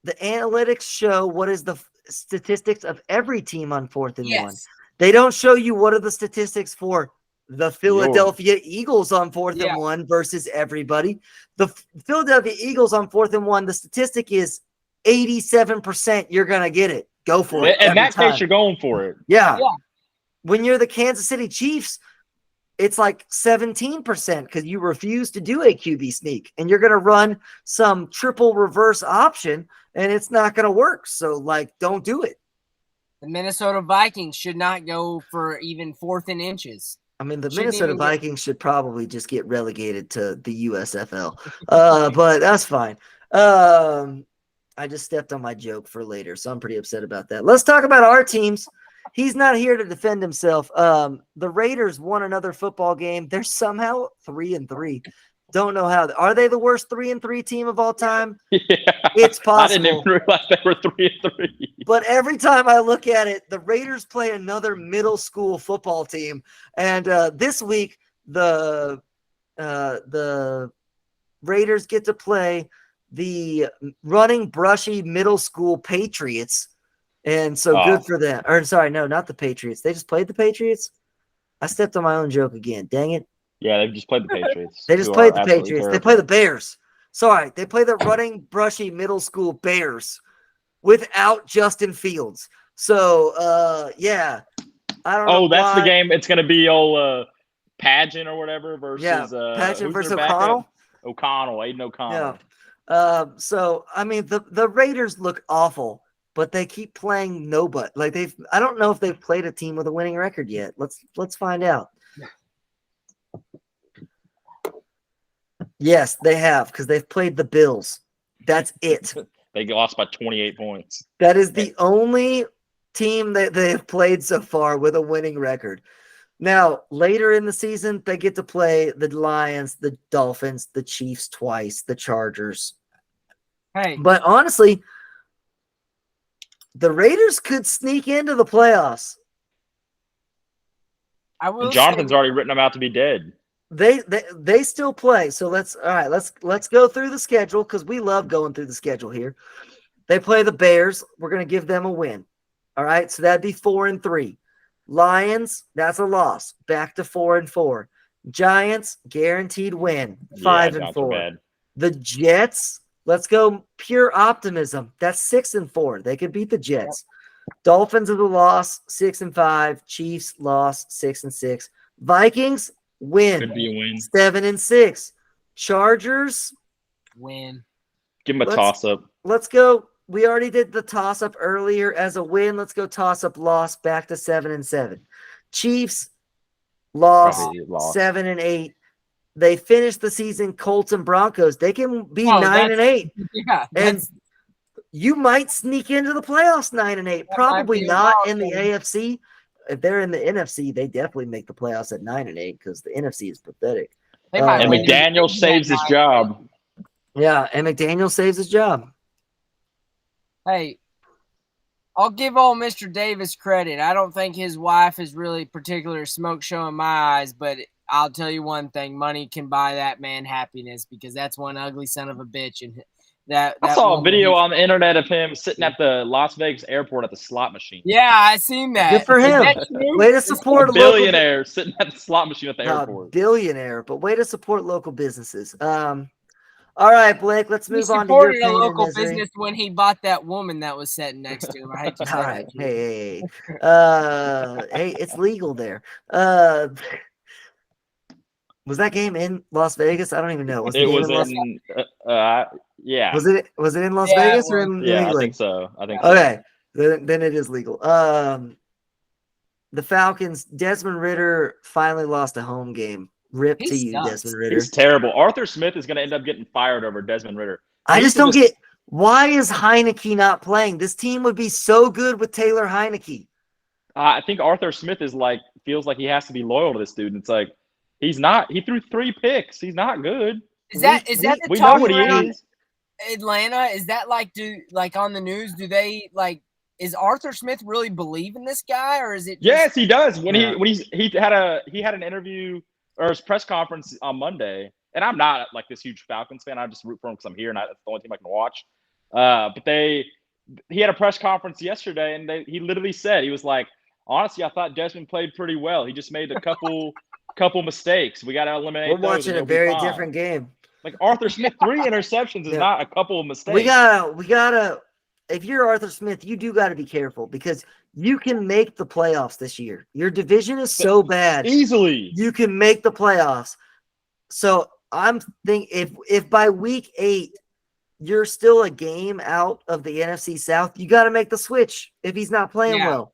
the analytics show what is the statistics of every team on 4th and 1. They don't show you what are the statistics for the Philadelphia Eagles on 4th and 1 versus everybody. The Philadelphia Eagles on 4th and 1, the statistic is 87% you're going to get it. Go for it. In that case, you're going for it. Yeah. When you're the Kansas City Chiefs, it's like 17% because you refuse to do a QB sneak, and you're going to run some triple reverse option, and it's not going to work. So, don't do it. The Minnesota Vikings should not go for even 4th and inches. I mean, the Shouldn't Minnesota even Vikings should probably just get relegated to the USFL, but that's fine. I just stepped on my joke for later, so I'm pretty upset about that. Let's talk about our teams. He's not here to defend himself. The Raiders won another football game. They're somehow 3-3. Don't know how. Are they the worst 3-3 team of all time? Yeah. It's I didn't even possible. realize they were 3-3. But every time I look at it, the Raiders play another middle school football team. And this week, the Raiders get to play the running brushy middle school Patriots. And so good for them. Or sorry, no, not the Patriots. They just played the Patriots. I stepped on my own joke again. Dang it. Yeah, they've just played the Patriots. They just played the Patriots. They play the Bears. Sorry, they play the running brushy middle school Bears without Justin Fields. So, yeah. I don't know. Oh, that's the game. It's going to be old Pageant or whatever versus Pageant versus O'Connell. O'Connell. Aiden O'Connell. Yeah. So I mean the Raiders look awful, but they keep playing nobody. Like I don't know if they've played a team with a winning record yet. Let's find out. Yes, they have, because they've played the Bills. That's it. They lost by 28 points. That is the only team that they've played so far with a winning record. Now, later in the season, they get to play the Lions, the Dolphins, the Chiefs twice, the Chargers. Hey. But honestly, the Raiders could sneak into the playoffs. And Jonathan's already written them out to be dead. They still play. So let's go through the schedule, because we love going through the schedule here. They play the Bears. We're going to give them a win. All right, so that'd be 4-3. Lions, that's a loss. Back to 4-4. Giants, guaranteed win. 5-4. The Jets, let's go pure optimism. That's 6-4. They could beat the Jets. Dolphins are the loss, 6-5. Chiefs loss, 6-6. Vikings win. Could be a win. 7-6. Chargers win. Give them a toss up. Let's go. We already did the toss up earlier as a win. Let's go toss up loss back to 7-7. Chiefs lost 7-8. They finished the season. Colts and Broncos. They can be 9-8. Yeah, and you might sneak into the playoffs 9-8. Probably not in the AFC. If they're in the NFC, they definitely make the playoffs at 9-8, because the NFC is pathetic. And McDaniel saves his job. Yeah, and McDaniel saves his job. Hey, I'll give old Mr. Davis credit. I don't think his wife is really particular smoke show in my eyes, but I'll tell you one thing: money can buy that man happiness, because that's one ugly son of a bitch. And I saw a video on the internet of him sitting at the Las Vegas airport at the slot machine. Yeah, I seen that. Good for him. Way to support a billionaire sitting at the slot machine at the airport. Billionaire, but way to support local businesses. All right, Blake, let's move on to your pain a local and misery. business when he bought that woman that was sitting next to him. I hate to say All that. right. Hey. Hey, it's legal there. Was that game in Las Vegas? I don't even know. Yeah. Was it in Las Vegas or in New England? I think so. Okay. Then it is legal. The Falcons, Desmond Ridder finally lost a home game. Rip to you, Desmond Ridder. He's terrible. Arthur Smith is going to end up getting fired over Desmond Ridder. I just don't get, why is Heineke not playing? This team would be so good with Taylor Heineke. I think Arthur Smith feels like he has to be loyal to this dude. And it's like, he's not. He threw 3 picks. He's not good. Is that the we talk know what he is. Atlanta? Is that like on the news? Do they is Arthur Smith really believe in this guy, or is it? Yes, he does. When he had an interview or his press conference on Monday, and I'm not like this huge Falcons fan. I just root for him because I'm here and that's the only team I can watch. But he had a press conference yesterday, and he literally said, he was like, honestly, I thought Desmond played pretty well. He just made a couple mistakes. We got to eliminate. We're watching a very different game. Like Arthur Smith, 3 interceptions is not a couple of mistakes. We gotta. If you're Arthur Smith, you do got to be careful, because you can make the playoffs this year. Your division is so bad. Easily. You can make the playoffs. So I'm thinking if by week 8 you're still a game out of the NFC South, you got to make the switch if he's not playing well.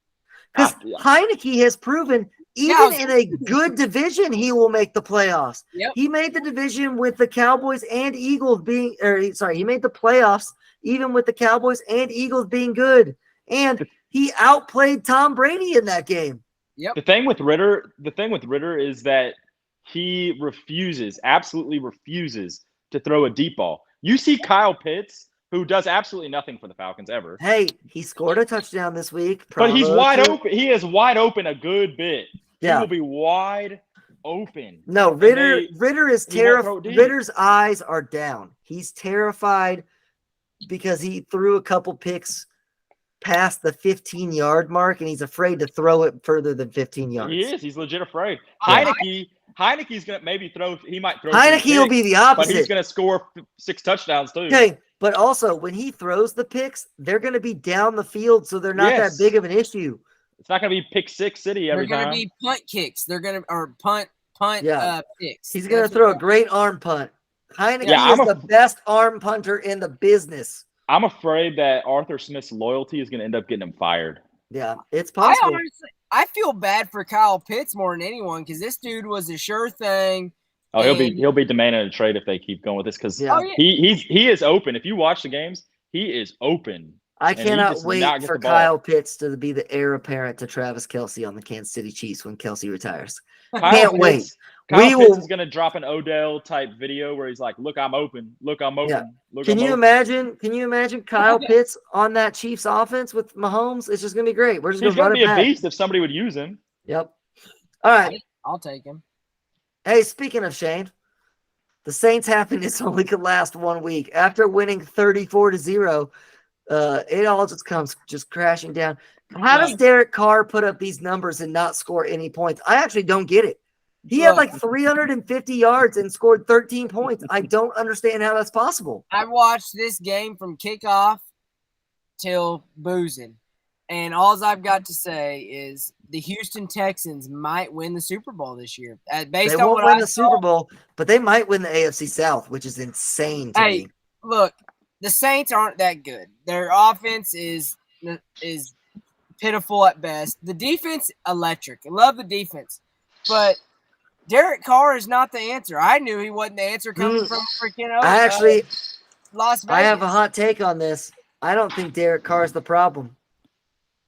Because Heineke has proven Even in a good division, he will make the playoffs. Yep. He made the division with the Cowboys and Eagles being, he made the playoffs even with the Cowboys and Eagles being good. And he outplayed Tom Brady in that game. Yep. The thing with Ritter is that he absolutely refuses to throw a deep ball. You see Kyle Pitts, who does absolutely nothing for the Falcons ever. Hey, he scored a touchdown this week. But he's wide open. He is wide open a good bit. Yeah. He will be wide open. No, Ritter is terrified. Ritter's eyes are down. He's terrified because he threw a couple picks past the 15-yard mark, and he's afraid to throw it further than 15 yards. He is. He's legit afraid. Yeah. Heineke's gonna maybe throw. He might throw. Heineke will be the opposite, but he's gonna score 6 touchdowns too. Okay, but also when he throws the picks, they're gonna be down the field, so they're not that big of an issue. It's not gonna be pick six city every time. They're gonna be punt kicks. They're gonna punt picks. He's gonna throw a great arm punt. Heineke is the best arm punter in the business. I'm afraid that Arthur Smith's loyalty is gonna end up getting him fired. Yeah, it's possible. I feel bad for Kyle Pitts more than anyone because this dude was a sure thing. Oh, he'll be demanding a trade if they keep going with this because he is open. If you watch the games, he is open. I cannot wait for Kyle Pitts to be the heir apparent to Travis Kelce on the Kansas City Chiefs when Kelce retires. Can't wait. Kyle Pitts is going to drop an Odell type video where he's like, "Look, I'm open. Look, I'm open." Yeah. Look, Can you imagine Kyle Pitts on that Chiefs offense with Mahomes? It's just going to be great. We're just going to run it back. He's going to be a beast if somebody would use him. Yep. All right. I'll take him. Hey, speaking of Shane, the Saints' happiness only could last 1 week. After winning 34-0, it all just comes crashing down. How does Derek Carr put up these numbers and not score any points? I actually don't get it. He had like 350 yards and scored 13 points. I don't understand how that's possible. I watched this game from kickoff till boozing. And all I've got to say is the Houston Texans might win the Super Bowl this year. They won't win the Super Bowl, but they might win the AFC South, which is insane to me. Look, the Saints aren't that good. Their offense is pitiful at best. The defense, electric. I love the defense. But Derek Carr is not the answer. I knew he wasn't the answer coming from freaking Las Vegas. I have a hot take on this. I don't think Derek Carr is the problem.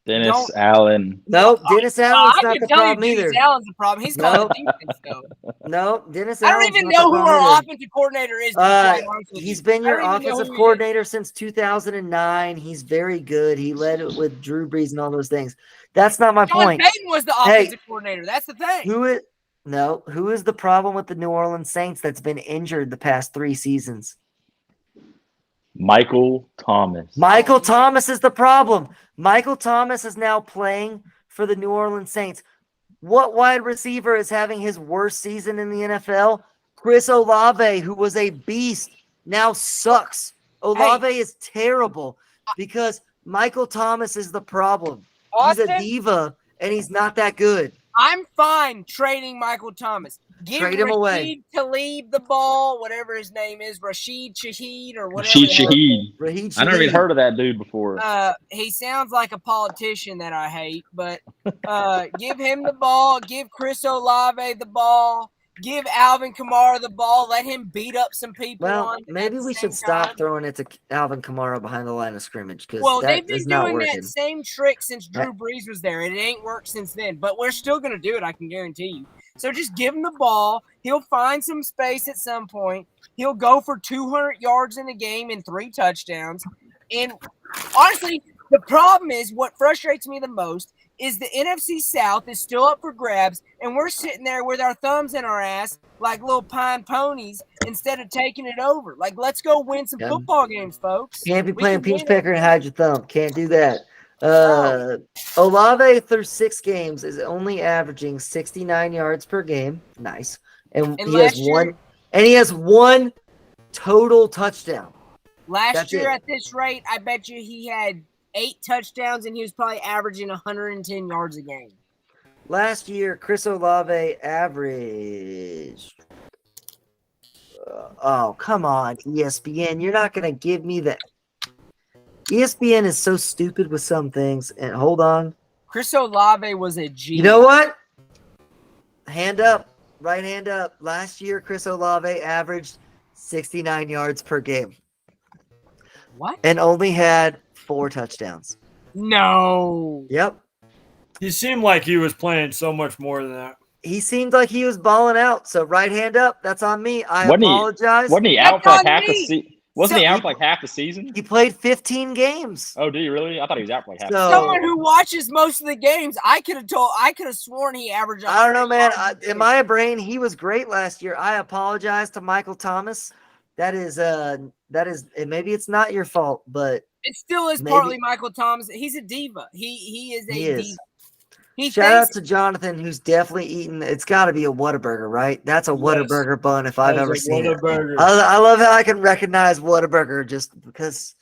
Dennis Allen. No, Dennis Allen's not the problem either. Dennis Allen's the problem. He's got the defense, though. No, Dennis Allen's I don't even know who our offensive coordinator is. He's been your offensive coordinator since 2009. He's very good. He led it with Drew Brees and all those things. That's not my point. Payton was the offensive coordinator. That's the thing. Who is the problem with the New Orleans Saints that's been injured the past 3 seasons? Michael Thomas. Michael Thomas is the problem. Michael Thomas is now playing for the New Orleans Saints. What wide receiver is having his worst season in the NFL? Chris Olave, who was a beast, now sucks. Olave is terrible because Michael Thomas is the problem. He's a diva, and he's not that good. I'm fine trading Michael Thomas. Trade him away. Talib the ball, whatever his name is, Rashid Shaheed or whatever. Raheed. I never even heard of that dude before. He sounds like a politician that I hate, but give him the ball. Give Chris Olave the ball. Give Alvin Kamara the ball. Let him beat up some people. Well, maybe we should stop throwing it to Alvin Kamara behind the line of scrimmage because they've been doing that same trick since Drew Brees was there. It ain't worked since then, but we're still going to do it. I can guarantee you. So just give him the ball. He'll find some space at some point. He'll go for 200 yards in a game and 3 touchdowns. And honestly, the problem is what frustrates me the most is the NFC South is still up for grabs, and we're sitting there with our thumbs in our ass like little pine ponies instead of taking it over. Like, let's go win some football games, folks. Can't be playing peach picker and hide your thumb. Can't do that. Olave through 6 games is only averaging 69 yards per game. Nice. And he has one total touchdown. Last year at this rate, I bet you he had 8 touchdowns, and he was probably averaging 110 yards a game. Last year, Chris Olave averaged. Oh, come on, ESPN. You're not going to give me that. ESPN is so stupid with some things. And hold on. Chris Olave was a G. You know what? hand up, right hand up. Last year, Chris Olave averaged 69 yards per game. What? And only had 4 touchdowns. No. Yep. He seemed like he was playing so much more than that. He seemed like he was balling out. So right hand up. That's on me. I apologize. Wasn't he out for like half the season? Wasn't he out for like half the season? He played 15 games. Oh, do you really? I thought he was out for like half. Someone who watches most of the games, I could have sworn he averaged. I don't know, man. In my brain, he was great last year. I apologize to Michael Thomas. That is maybe it's not your fault, but it still is partly Michael Thomas. He's a diva. He is a diva. Shout out to Jonathan, who's definitely eating. It's got to be a Whataburger, right? That's a Whataburger bun if I've ever seen it. I love how I can recognize Whataburger just because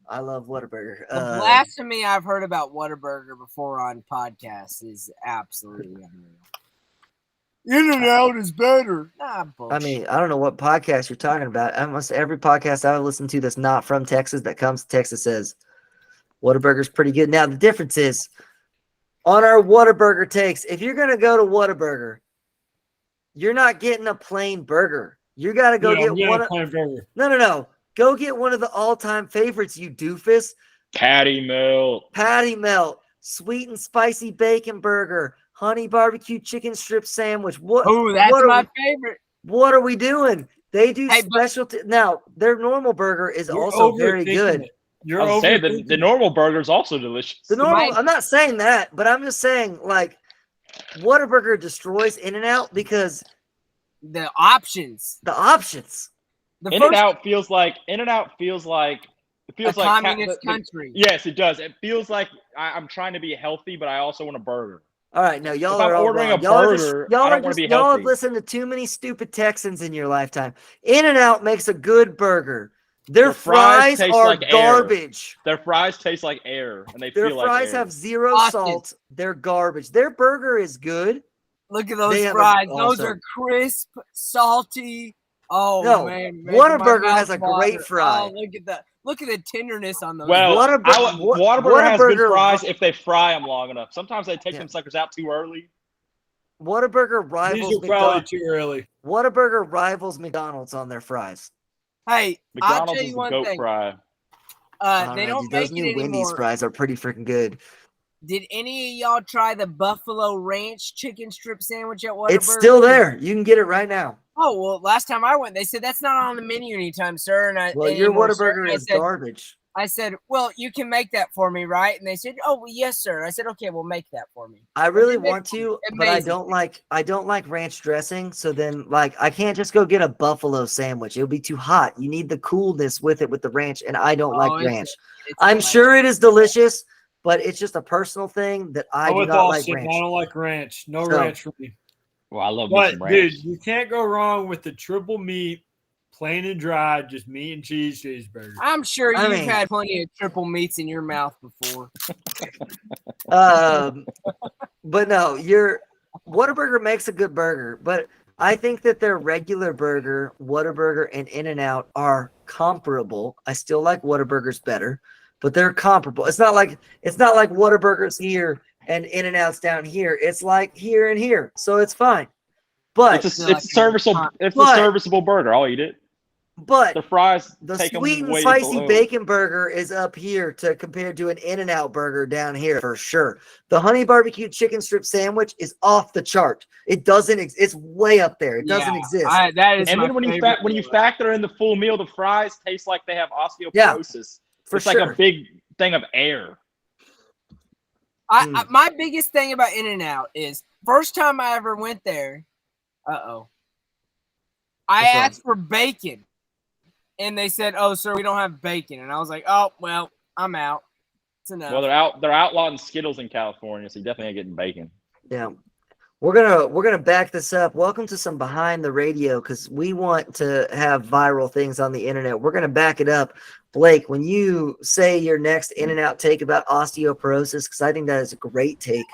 I love Whataburger. The blasphemy I've heard about Whataburger before on podcasts is absolutely unreal. In-N-Out is better. Nah, bullshit. I mean, I don't know what podcast you're talking about. Almost every podcast I've listened to that's not from Texas that comes to Texas says Whataburger's pretty good. Now, the difference is, on our Whataburger takes, if you're going to go to Whataburger, you're not getting a plain burger. You got to go get one of plain burger. No. Go get one of the all-time favorites, you doofus. Patty melt. Sweet and spicy bacon burger. Honey barbecue chicken strip sandwich. Oh, that's my favorite. What are we doing? They do specialty. Now, their normal burger is also very good. You're saying the normal burger is also delicious. I'm not saying that, but I'm just saying, like, Whataburger destroys In-N-Out because the options. In-N-Out feels like a communist country. Yes, it does. It feels like I'm trying to be healthy, but I also want a burger. All right, no, y'all are ordering a burger. I don't want to be healthy. Y'all have listened to too many stupid Texans in your lifetime. In-N-Out makes a good burger. Their fries are garbage. Their fries taste like air, and their fries have zero salt. They're garbage. Their burger is good. Look at those fries. Those are crisp, salty. Oh no, man, Whataburger has a great fry. Oh, look at that. Look at the tenderness on those. Well, Whataburger has good fries if they fry them long enough. Sometimes they take them suckers out too early. Whataburger rivals These are probably too early. Whataburger rivals McDonald's on their fries. Hey, McDonald's I'll tell you one goat thing. Fry. They don't make those new Wendy's fries are pretty freaking good. Did any of y'all try the Buffalo Ranch chicken strip sandwich at Whataburger? It's still there. You can get it right now. Oh, well, last time I went, they said that's not on the menu anytime, sir. And your Whataburger is garbage. I said, well, you can make that for me, right? And they said, oh, well, yes, sir. I said, okay, we'll make that for me. I really want to, but I don't like ranch dressing. So then, like, I can't just go get a buffalo sandwich. It'll be too hot. You need the coolness with it with the ranch, and I don't like ranch. I'm sure it is delicious, but it's just a personal thing that I do not like ranch. I don't like ranch. No ranch for me. Well, I love ranch. Dude, you can't go wrong with the triple meat, plain and dry, just meat and cheese cheeseburger. I'm sure you've had plenty of triple meats in your mouth before. But no, your Whataburger makes a good burger, but I think that their regular burger, Whataburger and In-N-Out are comparable. I still like Whataburgers better, but they're comparable. It's not like Whataburger's here and In-N-Out's down here. It's like here and here, so it's fine. But it's a serviceable. It's a serviceable burger. I'll eat it. But the fries, the sweet and spicy bacon burger is up here compared to an In-N-Out burger down here for sure. The honey barbecue chicken strip sandwich is off the chart. It doesn't. It's way up there. It doesn't exist. That is. And then when you factor in the full meal, the fries taste like they have osteoporosis. For it's sure. like a big thing of air. My biggest thing about In-N-Out is first time I ever went there. I asked for bacon, and they said, "Oh, sir, we don't have bacon." And I was like, "Oh, well, I'm out. It's enough." Well, they're outlawing Skittles in California, so you definitely ain't getting bacon. Yeah, we're gonna back this up. Welcome to some behind the radio because we want to have viral things on the internet. We're gonna back it up. Blake, when you say your next In-N-Out take about osteoporosis, because I think that is a great take.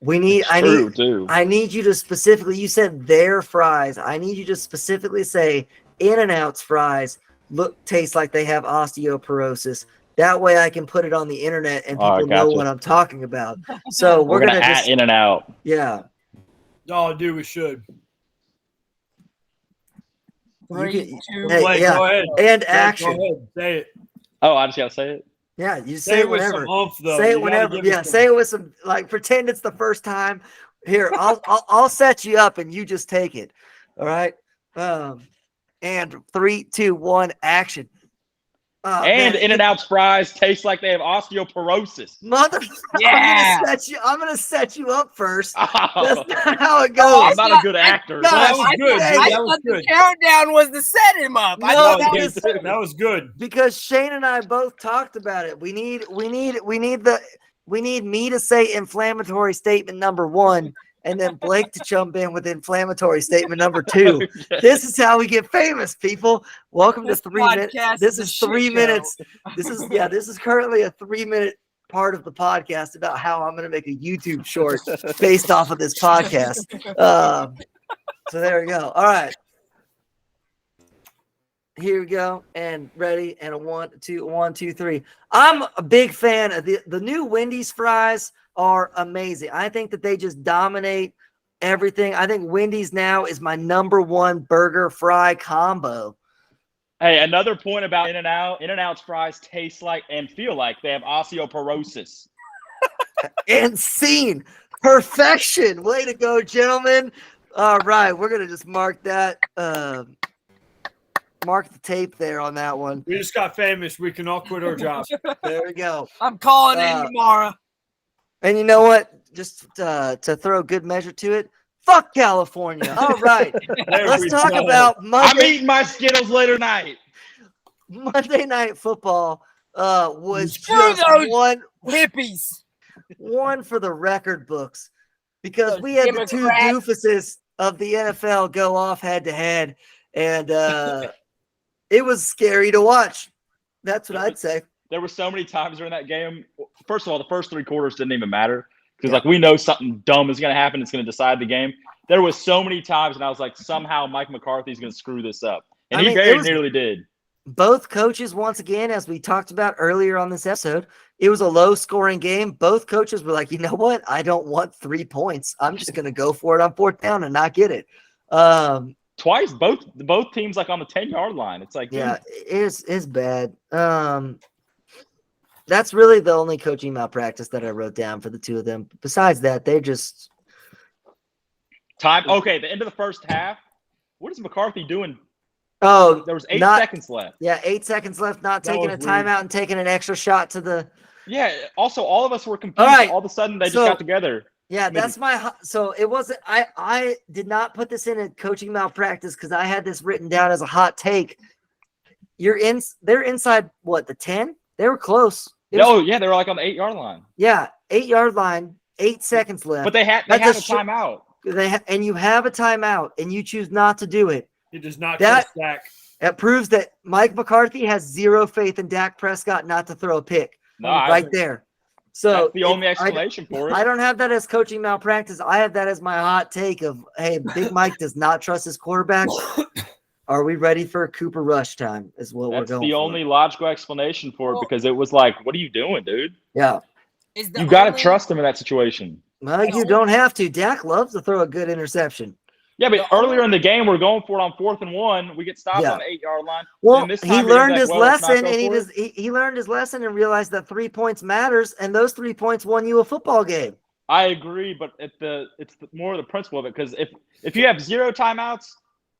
I need you to specifically, you said their fries. I need you to specifically say In-N-Out's fries taste like they have osteoporosis. That way I can put it on the internet and people know what I'm talking about. So we're gonna at In-N-Out. Yeah. Oh, dude, we should. Three, can- two, Hey, Blake, yeah. go ahead. And Blake, action. Go ahead. Say it. Oh, I just gotta say it. Yeah, you Say say it it with whenever. some oomph, though. Say You it gotta whenever. give Yeah, us some- say it with some pretend it's the first time. Here, I'll set you up and you just take it. All right. And 3, 2, 1, action. And In-N-Out's fries taste like they have osteoporosis. Mother, Yeah. I'm gonna set you up first. Oh, That's not how it No, goes. I'm not a good actor. No, That was good. Hey, dude. I That was thought the good. countdown was to set him up. I No, thought that because- was That was good. because Shane and I both talked about it. We need me to say inflammatory statement number 1, and then Blake to jump in with inflammatory statement number 2. This is how we get famous, people. Welcome This to 3 minutes. podcast This is a is shit 3 show. minutes. This is currently a 3-minute part of the podcast about how I'm going to make a YouTube short based off of this podcast. So there we go. All right. Here we go, and ready, and a 1, 2, 3. I'm a big fan of the new Wendy's fries are amazing. I think that they just dominate everything. I think Wendy's now is my number 1 burger fry combo. Hey, another point about In-N-Out. In-N-Out's fries taste like and feel like they have osteoporosis. And scene perfection. Way to go, gentlemen. All right, we're gonna just mark that. Mark the tape there on that one. We just got famous. We can all quit our jobs. There we go. I'm calling in tomorrow. And you know what? Just to throw good measure to it, fuck California. All right, There let's we talk go. about I'm Monday eating my Skittles later tonight. Night Football. Was Screw just those hippies. one for the record books because Those we had the 2 Democrats. doofuses of the NFL go off head to head, and it was scary to watch. That's what I'd say. There were so many times during that game. First of all, the first 3 quarters didn't even matter because Yeah. like we know something dumb is going to happen. It's going to decide the game. There was so many times, and I was like, somehow Mike McCarthy's going to screw this up, and he very nearly did. Both coaches, once again, as we talked about earlier on this episode, it was a low-scoring game. Both coaches were like, you know what? I don't want 3 points. I'm just going to go for it on 4th down and not get it. Twice, both teams like on the 10-yard line. It's like, Yeah, it's bad. That's really the only coaching malpractice that I wrote down for the 2 of them. Besides that, they're just time. Okay, the end of the first half. What is McCarthy doing? oh, There was 8 not- seconds left. yeah, 8 seconds left, not That taking a was weird. timeout and taking an extra shot to the. Yeah. Also, all of us were confused. All right, All of a sudden, they just so- got together. Yeah, that's so it wasn't. I did not put this in a coaching malpractice because I had this written down as a hot take. They're inside what, the 10? They were close. It was- Oh yeah, they were like on the 8-yard line. Yeah, 8-yard line, 8 seconds left. But they had That's a a shit- timeout. And you have a timeout and you choose not to do it. He does not That- trust Dak. That proves that Mike McCarthy has 0 faith in Dak Prescott not to throw a pick. No, Right there. So that's the only I explanation for it. I don't have that as coaching malpractice. I have that as my hot take of, hey, Big Mike does not trust his quarterback. Are we ready for Cooper Rush time? Is what That's we're going the for. only logical explanation for it Well- because it was like, what are you doing, dude? Yeah. Is the You got to only- trust him in that situation. Well, you don't have to. Dak loves to throw a good interception. Yeah, but The earlier in the game, we're going for it on 4th and 1. We get stopped Yeah. on the 8-yard line. Well, And this he time he was learned like, his well, let's not lesson, go and for it. he learned his lesson and realized that 3 points matters, and those 3 points won you a football game. I agree, but more the principle of it because if you have 0 timeouts,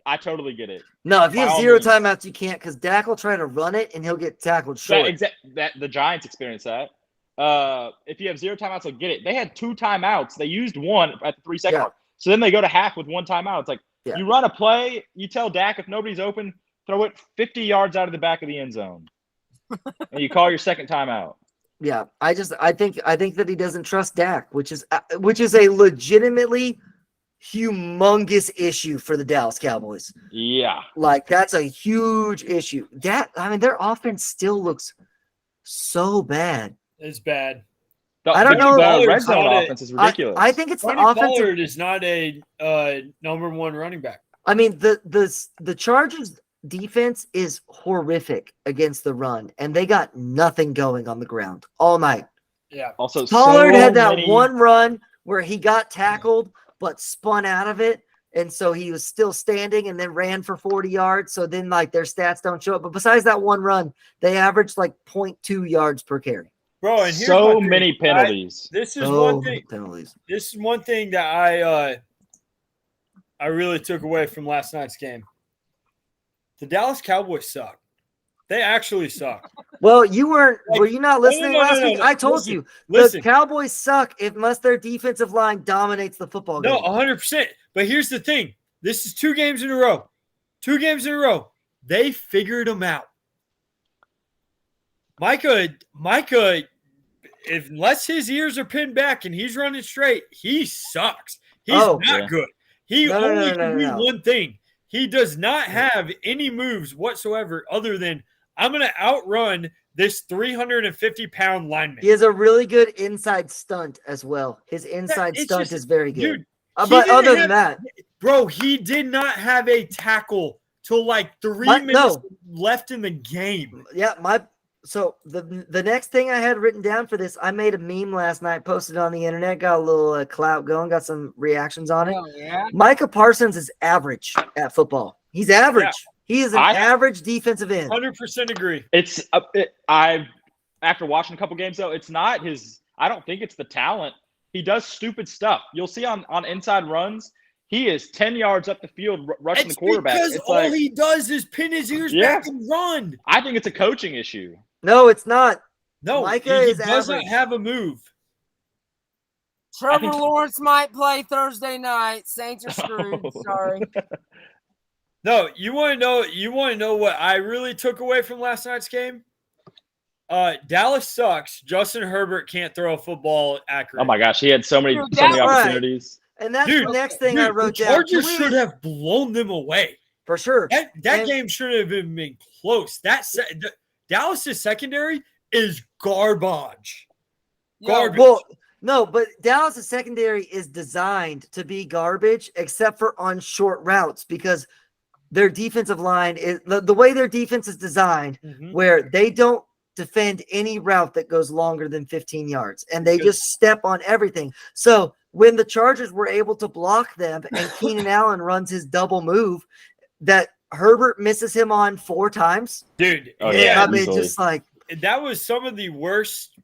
I totally get it. No, if you By have all 0 means. timeouts, you can't because Dak will try to run it, and he'll get tackled short. That the Giants experienced that. If you have 0 timeouts, they'll get it. They had 2 timeouts. They used 1 at the 3-second Yeah. mark. So then they go to half with 1 timeout. It's like Yeah. you run a play, you tell Dak if nobody's open, throw it 50 yards out of the back of the end zone, and you call your second timeout. Yeah, I think that he doesn't trust Dak, which is a legitimately humongous issue for the Dallas Cowboys. Yeah, Like that's a huge issue. Dak, I mean, their offense still looks so bad. It's bad. I don't know. The red zone Pollard's not offense is ridiculous. I think it's the Tony offensive. Pollard is not a number 1 running back. I mean, the Chargers defense is horrific against the run, and they got nothing going on the ground all night. Yeah. Also, Pollard so had that many- one run where he got tackled but spun out of it. And so he was still standing and then ran for 40 yards. So then like their stats don't show up. But besides that one run, they averaged like 0.2 yards per carry. Bro, and here's So my thing. many penalties. This is So one many thing. penalties. This is one thing that I really took away from last night's game. The Dallas Cowboys suck. They actually suck. Well, were you not listening no, last no, week? no. I told Listen, you listen. the Cowboys suck unless their defensive line dominates the football game. No, 100%. But here's the thing. This is 2 games in a row. 2 games in a row. They figured them out. Micah, unless his ears are pinned back and he's running straight, he sucks. He's not good. He only can do one thing. He does not have any moves whatsoever other than I'm going to outrun this 350-pound lineman. He has a really good inside stunt as well. His inside stunt is very good. Dude, but other than that, bro, he did not have a tackle till like 3 minutes left in the game. Yeah, so the next thing I had written down for this, I made a meme last night, posted it on the internet, got a little clout going, got some reactions on it. Oh, yeah? Micah Parsons is average at football. He's average. Yeah. He is an average defensive end. 100% agree. After watching a couple games though, it's not his. I don't think it's the talent. He does stupid stuff. You'll see on inside runs, he is 10 yards up the field rushing the quarterback. Because all he does is pin his ears back and run. I think it's a coaching issue. No, it's not. No, Micah he is doesn't average. have a move. Trevor Lawrence might play Thursday night. Saints are screwed. Sorry. No, you want to know what I really took away from last night's game? Dallas sucks. Justin Herbert can't throw a football accurately. Oh my gosh, he had so many opportunities. And that's the next thing I wrote down. Chargers should have blown them away. For sure. That game should have been close. Dallas's secondary is garbage. Garbage. Well, no, but Dallas's secondary is designed to be garbage except for on short routes because their defensive line is the way their defense is designed where they don't defend any route that goes longer than 15 yards and they just step on everything. So when the Chargers were able to block them and Keenan Allen runs his double move that Herbert misses him on 4 times. Dude. I mean, just like that was some of the worst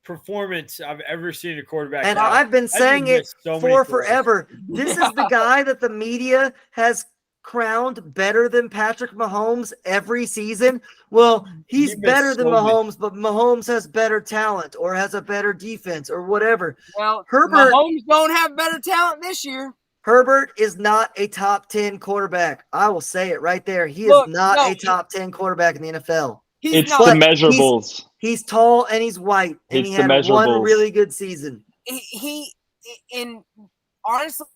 performance I've ever seen a quarterback. And I've been saying it for forever. This is the guy that the media has crowned better than Patrick Mahomes every season. Well, he's better than Mahomes, but Mahomes has better talent or has a better defense or whatever. Well, Herbert, Mahomes don't have better talent this year. Herbert is not a top 10 quarterback. I will say it right there. He is not a top 10 quarterback in the NFL. It's the measurables. He's tall and he's white, and he had one really good season. And honestly,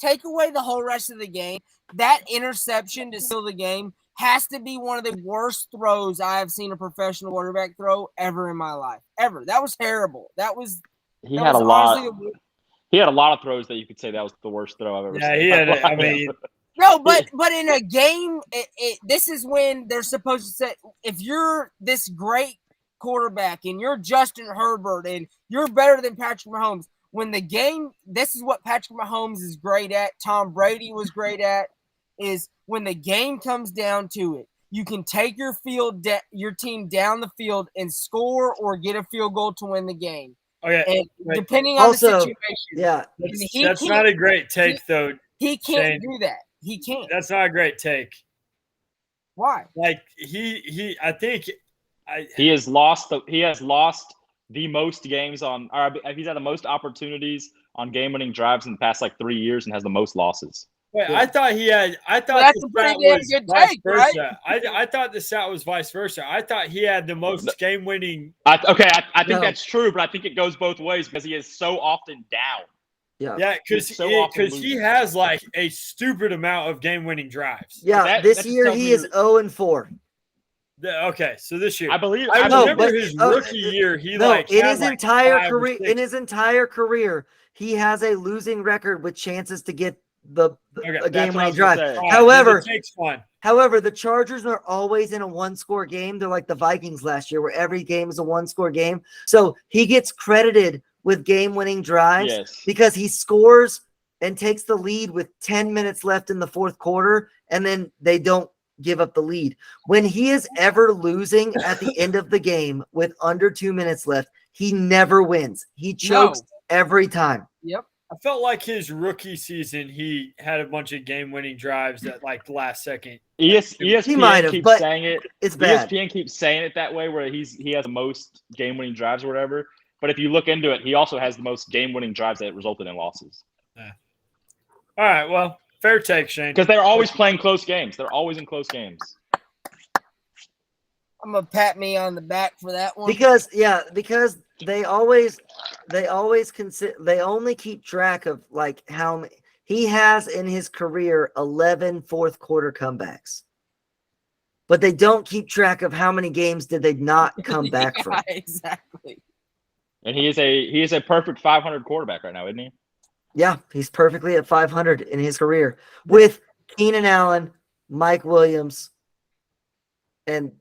take away the whole rest of the game. That interception to seal the game has to be one of the worst throws I have seen a professional quarterback throw ever in my life. Ever. That was terrible. He had a lot of throws that you could say that was the worst throw I've ever seen. Yeah, I mean. No, but in a game, this is when they're supposed to say, if you're this great quarterback and you're Justin Herbert and you're better than Patrick Mahomes, when the game, this is what Patrick Mahomes is great at, Tom Brady was great at, is when the game comes down to it, you can take your team down the field and score or get a field goal to win the game. Okay. And depending on the situation. Yeah. That's not a great take, though. He can't do that. He can't. That's not a great take. Why? Like he has lost the most games on, or he's had the most opportunities on game-winning drives in the past 3 years and has the most losses. Wait, I thought that's a pretty damn good take, right? I thought the stat was vice versa. I thought he had the most game-winning. I think that's true, but I think it goes both ways because he is so often down. Yeah, because he has a stupid amount of game-winning drives. Yeah, this year he is 0-4. Okay, so this year I believe. I remember his rookie year. In his entire career, he has a losing record with chances to get a game-winning drive. However, the Chargers are always in a one-score game. They're like the Vikings last year, where every game is a one-score game. So he gets credited with game-winning drives because he scores and takes the lead with 10 minutes left in the fourth quarter, and then they don't give up the lead. When he is ever losing at the end of the game with under 2 minutes left, he never wins. He chokes every time. Yep. I felt like his rookie season, he had a bunch of game-winning drives at like the last second. ESPN He might have, keeps but saying it. It's bad. ESPN keeps saying it that way, where he has the most game-winning drives or whatever. But if you look into it, he also has the most game-winning drives that resulted in losses. Yeah. All right, well, fair take, Shane. Because they're always playing close games. They're always in close games. I'm gonna pat me on the back for that one. Because they only keep track of like how many he has in his career 11 fourth quarter comebacks. But they don't keep track of how many games did they not come back from. Exactly. And he is a perfect 500 quarterback right now, isn't he? Yeah, he's perfectly at 500 in his career with Keenan Allen, Mike Williams, and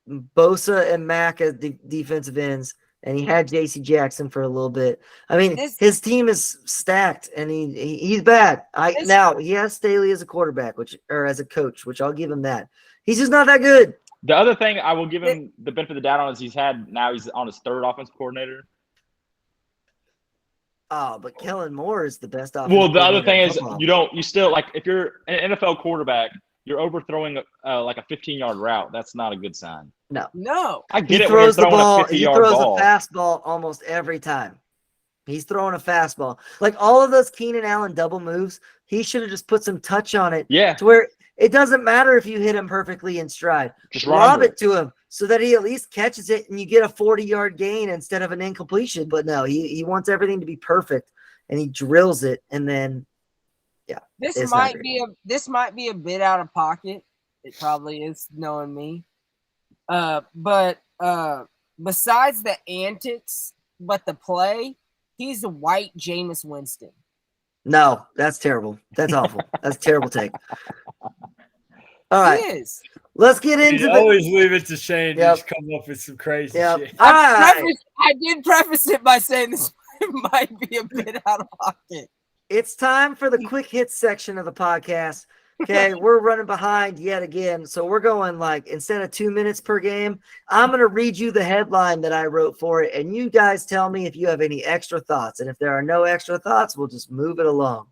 Bosa and Mack as defensive ends, and he had J.C. Jackson for a little bit. I mean, his team is stacked, and he's bad. Now he has Staley as a quarterback, or as a coach, which I'll give him that. He's just not that good. The other thing I will give him the benefit of the doubt on is he's on his third offensive coordinator. Oh, but Kellen Moore is the best offensive Well, the other thing is football. you still like if you're an NFL quarterback, you're overthrowing like a 15-yard route. That's not a good sign. No. I get He it throws when you're the throwing ball. a 50-yard He throws ball. a fastball almost every time. He's throwing a fastball. Like all of those Keenan Allen double moves, he should have just put some touch on it. Yeah. To where it doesn't matter if you hit him perfectly in stride. Just lob it to him so that he at least catches it and you get a 40-yard gain instead of an incompletion. But no, he wants everything to be perfect and he drills it, and then This might be a bit out of pocket. It probably is, knowing me. But besides the antics, but the play, he's a white Jameis Winston. No, that's terrible. That's awful. That's a terrible take. All right. He is. Let's get into always leave it to Shane to just come up with some crazy shit. I did preface it by saying this might be a bit out of pocket. It's time for the quick hits section of the podcast. Okay, we're running behind yet again. So we're going like instead of 2 minutes per game, I'm going to read you the headline that I wrote for it. And you guys tell me if you have any extra thoughts. And if there are no extra thoughts, we'll just move it along.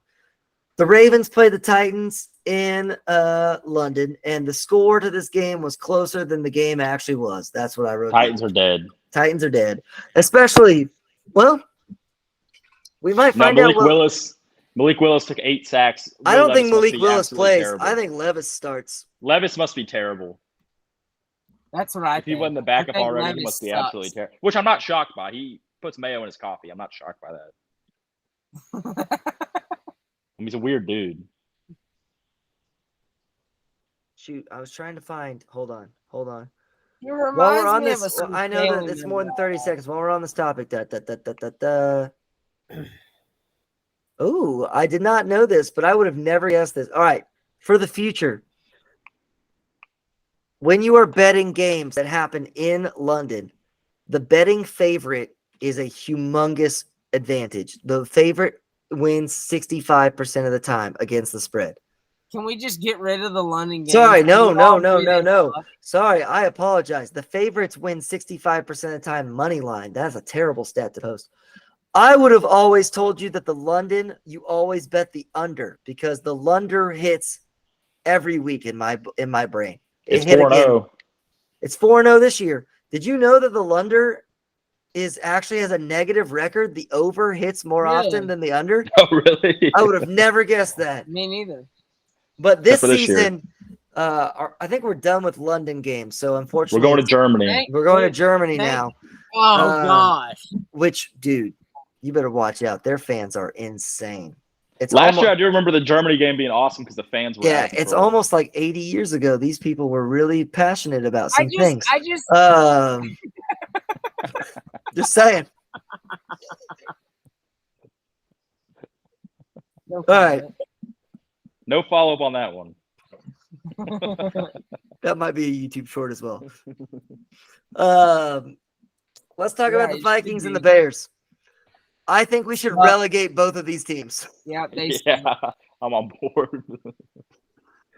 The Ravens play the Titans in London, and the score to this game was closer than the game actually was. That's what I wrote. Titans are dead. Titans are dead. Especially, well, we might find out. Malik Willis took 8 sacks. I don't think Malik Willis plays. Terrible. I think Levis starts. Levis must be terrible. That's what I think. If he wasn't the backup already, Levis he must be absolutely terrible. Which I'm not shocked by. He puts mayo in his coffee. I'm not shocked by that. He's a weird dude. Shoot, I was trying to find. Hold on. You remind me of a I know that it's more than 30 seconds. While we're on this topic, Oh, I did not know this, but I would have never guessed this. All right, for the future, when you are betting games that happen in London, the betting favorite is a humongous advantage. The favorite wins 65% of the time against the spread. Can we just get rid of the London game? Sorry, no. Sorry, I apologize. The favorites win 65% of the time money line. That's a terrible stat to post. I would have always told you that the London, you always bet the under because the Lunder hits every week in my brain. It's 4-0. It's 4-0 this year. Did you know that the Lunder actually has a negative record? The over hits more often than the under. Oh, really? I would have never guessed that. Me neither. But this season, I think we're done with London games. So unfortunately, we're going to Germany. We're going to Germany now. Oh gosh! Which, dude, you better watch out. Their fans are insane. Last year, I do remember the Germany game being awesome because the fans were. Yeah, it's almost like 80 years ago. These people were really passionate about some things. Just saying. All right. No follow-up on that one. That might be a YouTube short as well. Let's talk about the Vikings and the Bears. I think we should relegate both of these teams. Yeah, I'm on board.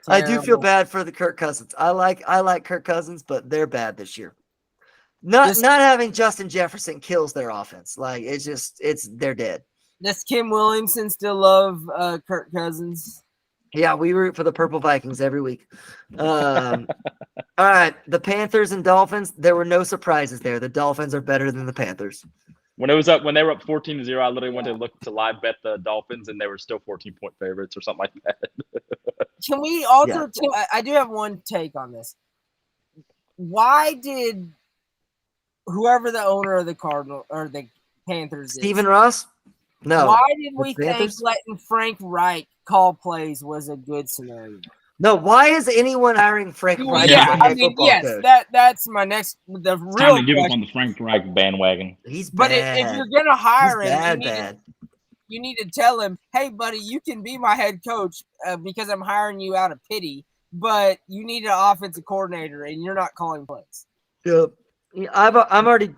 I do feel bad for the Kirk Cousins. I like Kirk Cousins, but they're bad this year. Not having Justin Jefferson kills their offense. Like they're dead. Does Kim Williamson still love Kirk Cousins? Yeah, we root for the Purple Vikings every week. All right, the Panthers and Dolphins. There were no surprises there. The Dolphins are better than the Panthers. When they were up 14-0, I literally went to look to live bet the Dolphins, and they were still 14-point favorites or something like that. Can we also? I do have one take on this. Why did whoever the owner of the Cardinal or the Panthers Stephen Ross? No. Why did we think letting Frank Reich call plays was a good scenario? No, why is anyone hiring Frank Reich? Coach? That's my next. The real time to give up on the Frank Reich bandwagon. He's bad. But if you're gonna hire him, bad. You need to tell him, hey, buddy, you can be my head coach because I'm hiring you out of pity, but you need an offensive coordinator, and you're not calling plays. Yep. I'm already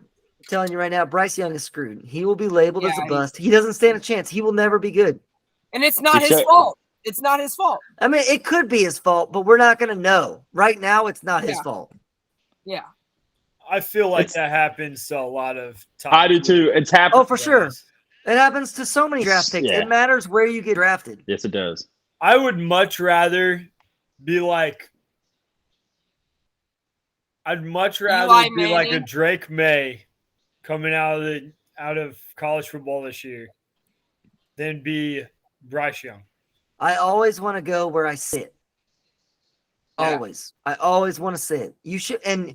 telling you right now, Bryce Young is screwed. He will be labeled as a bust. He doesn't stand a chance. He will never be good. And it's not his fault. It's not his fault. I mean, it could be his fault, but we're not going to know. Right now, it's not his fault. Yeah. I feel like that happens to a lot of top. I do too. It's happened. Oh, for sure. It happens to so many draft picks. Yeah. It matters where you get drafted. Yes, it does. I would much rather be like a Drake May coming out of college football this year than be Bryce Young. I always want to go where I sit. Always. I always want to sit. You should, and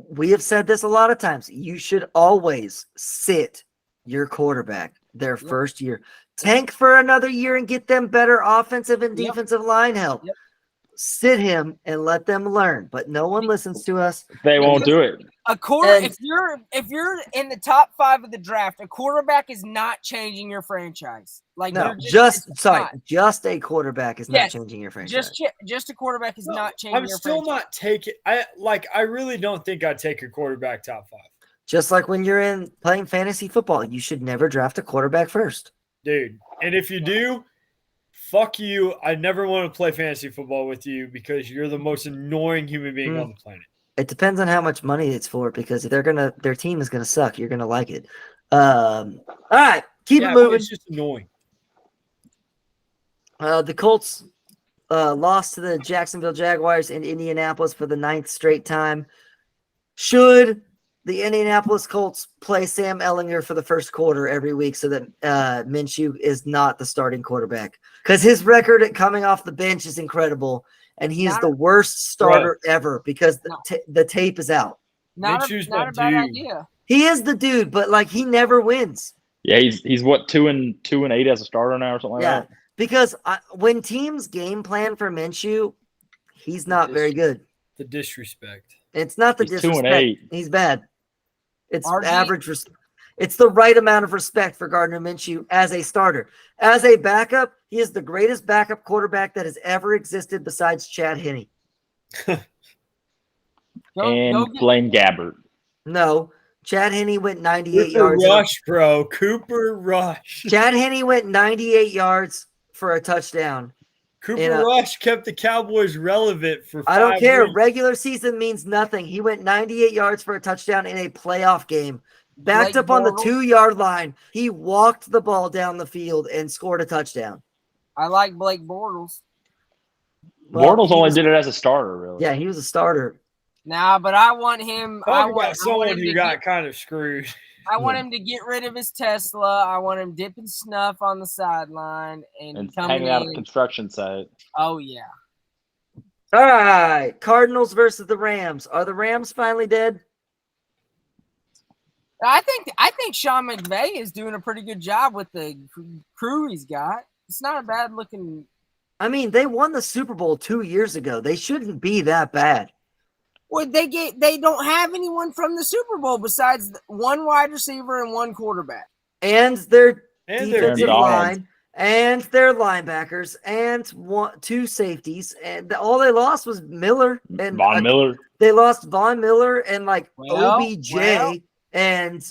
we have said this a lot of times. You should always sit your quarterback their first year. Tank for another year and get them better offensive and defensive line help. Yep. Sit him and let them learn. But no one listens to us. They won't do it. If you're in the top 5 of the draft, a quarterback is not changing your franchise. Like no, just a quarterback is not changing your franchise. Just a quarterback is not changing your franchise. I'm still not taking. I really don't think I'd take a quarterback top 5. Just like when you're playing fantasy football, you should never draft a quarterback first. Dude, and if you do, fuck you. I never want to play fantasy football with you because you're the most annoying human being on the planet. It depends on how much money it's for, because if their team is gonna suck, you're gonna like it. All right, keep it moving. It's just annoying. The Colts lost to the Jacksonville Jaguars in Indianapolis for the 9th straight time. Should the Indianapolis Colts play Sam Ehlinger for the first quarter every week so that Minshew is not the starting quarterback? Because his record at coming off the bench is incredible, and he is the worst starter ever because the tape is out. Not a bad idea. He is the dude, but he never wins. Yeah, he's what 2-8 as a starter now or something like that. Because when teams game plan for Minshew, he's not very good. The disrespect. It's not the disrespect. 2-8. He's bad. It's average. It's the right amount of respect for Gardner Minshew as a starter. As a backup, he is the greatest backup quarterback that has ever existed besides Chad Henne. And Blaine Gabbert. No. Chad Henne went 98 Cooper yards. Rush, bro. Cooper Rush. Chad Henne went 98 yards for a touchdown. Cooper Rush kept the Cowboys relevant for 5 I don't care. weeks. Regular season means nothing. He went 98 yards for a touchdown in a playoff game. Backed up on the 2-yard line. He walked the ball down the field and scored a touchdown. I like Blake Bortles. Bortles only did it as a starter, really. Yeah, he was a starter. Nah, but I want him. Talk about someone who got kind of screwed. I want him to get rid of his Tesla. I want him dipping snuff on the sideline and coming hanging out at a construction site. Oh yeah. All right, Cardinals versus the Rams. Are the Rams finally dead? I think Sean McVay is doing a pretty good job with the crew he's got. It's not a bad looking. I mean, they won the Super Bowl 2 years ago. They shouldn't be that bad. Well, they don't have anyone from the Super Bowl besides one wide receiver and one quarterback. And their defensive line and their linebackers and 2 safeties. And all they lost was Miller. And Von Miller. They lost Von Miller and OBJ and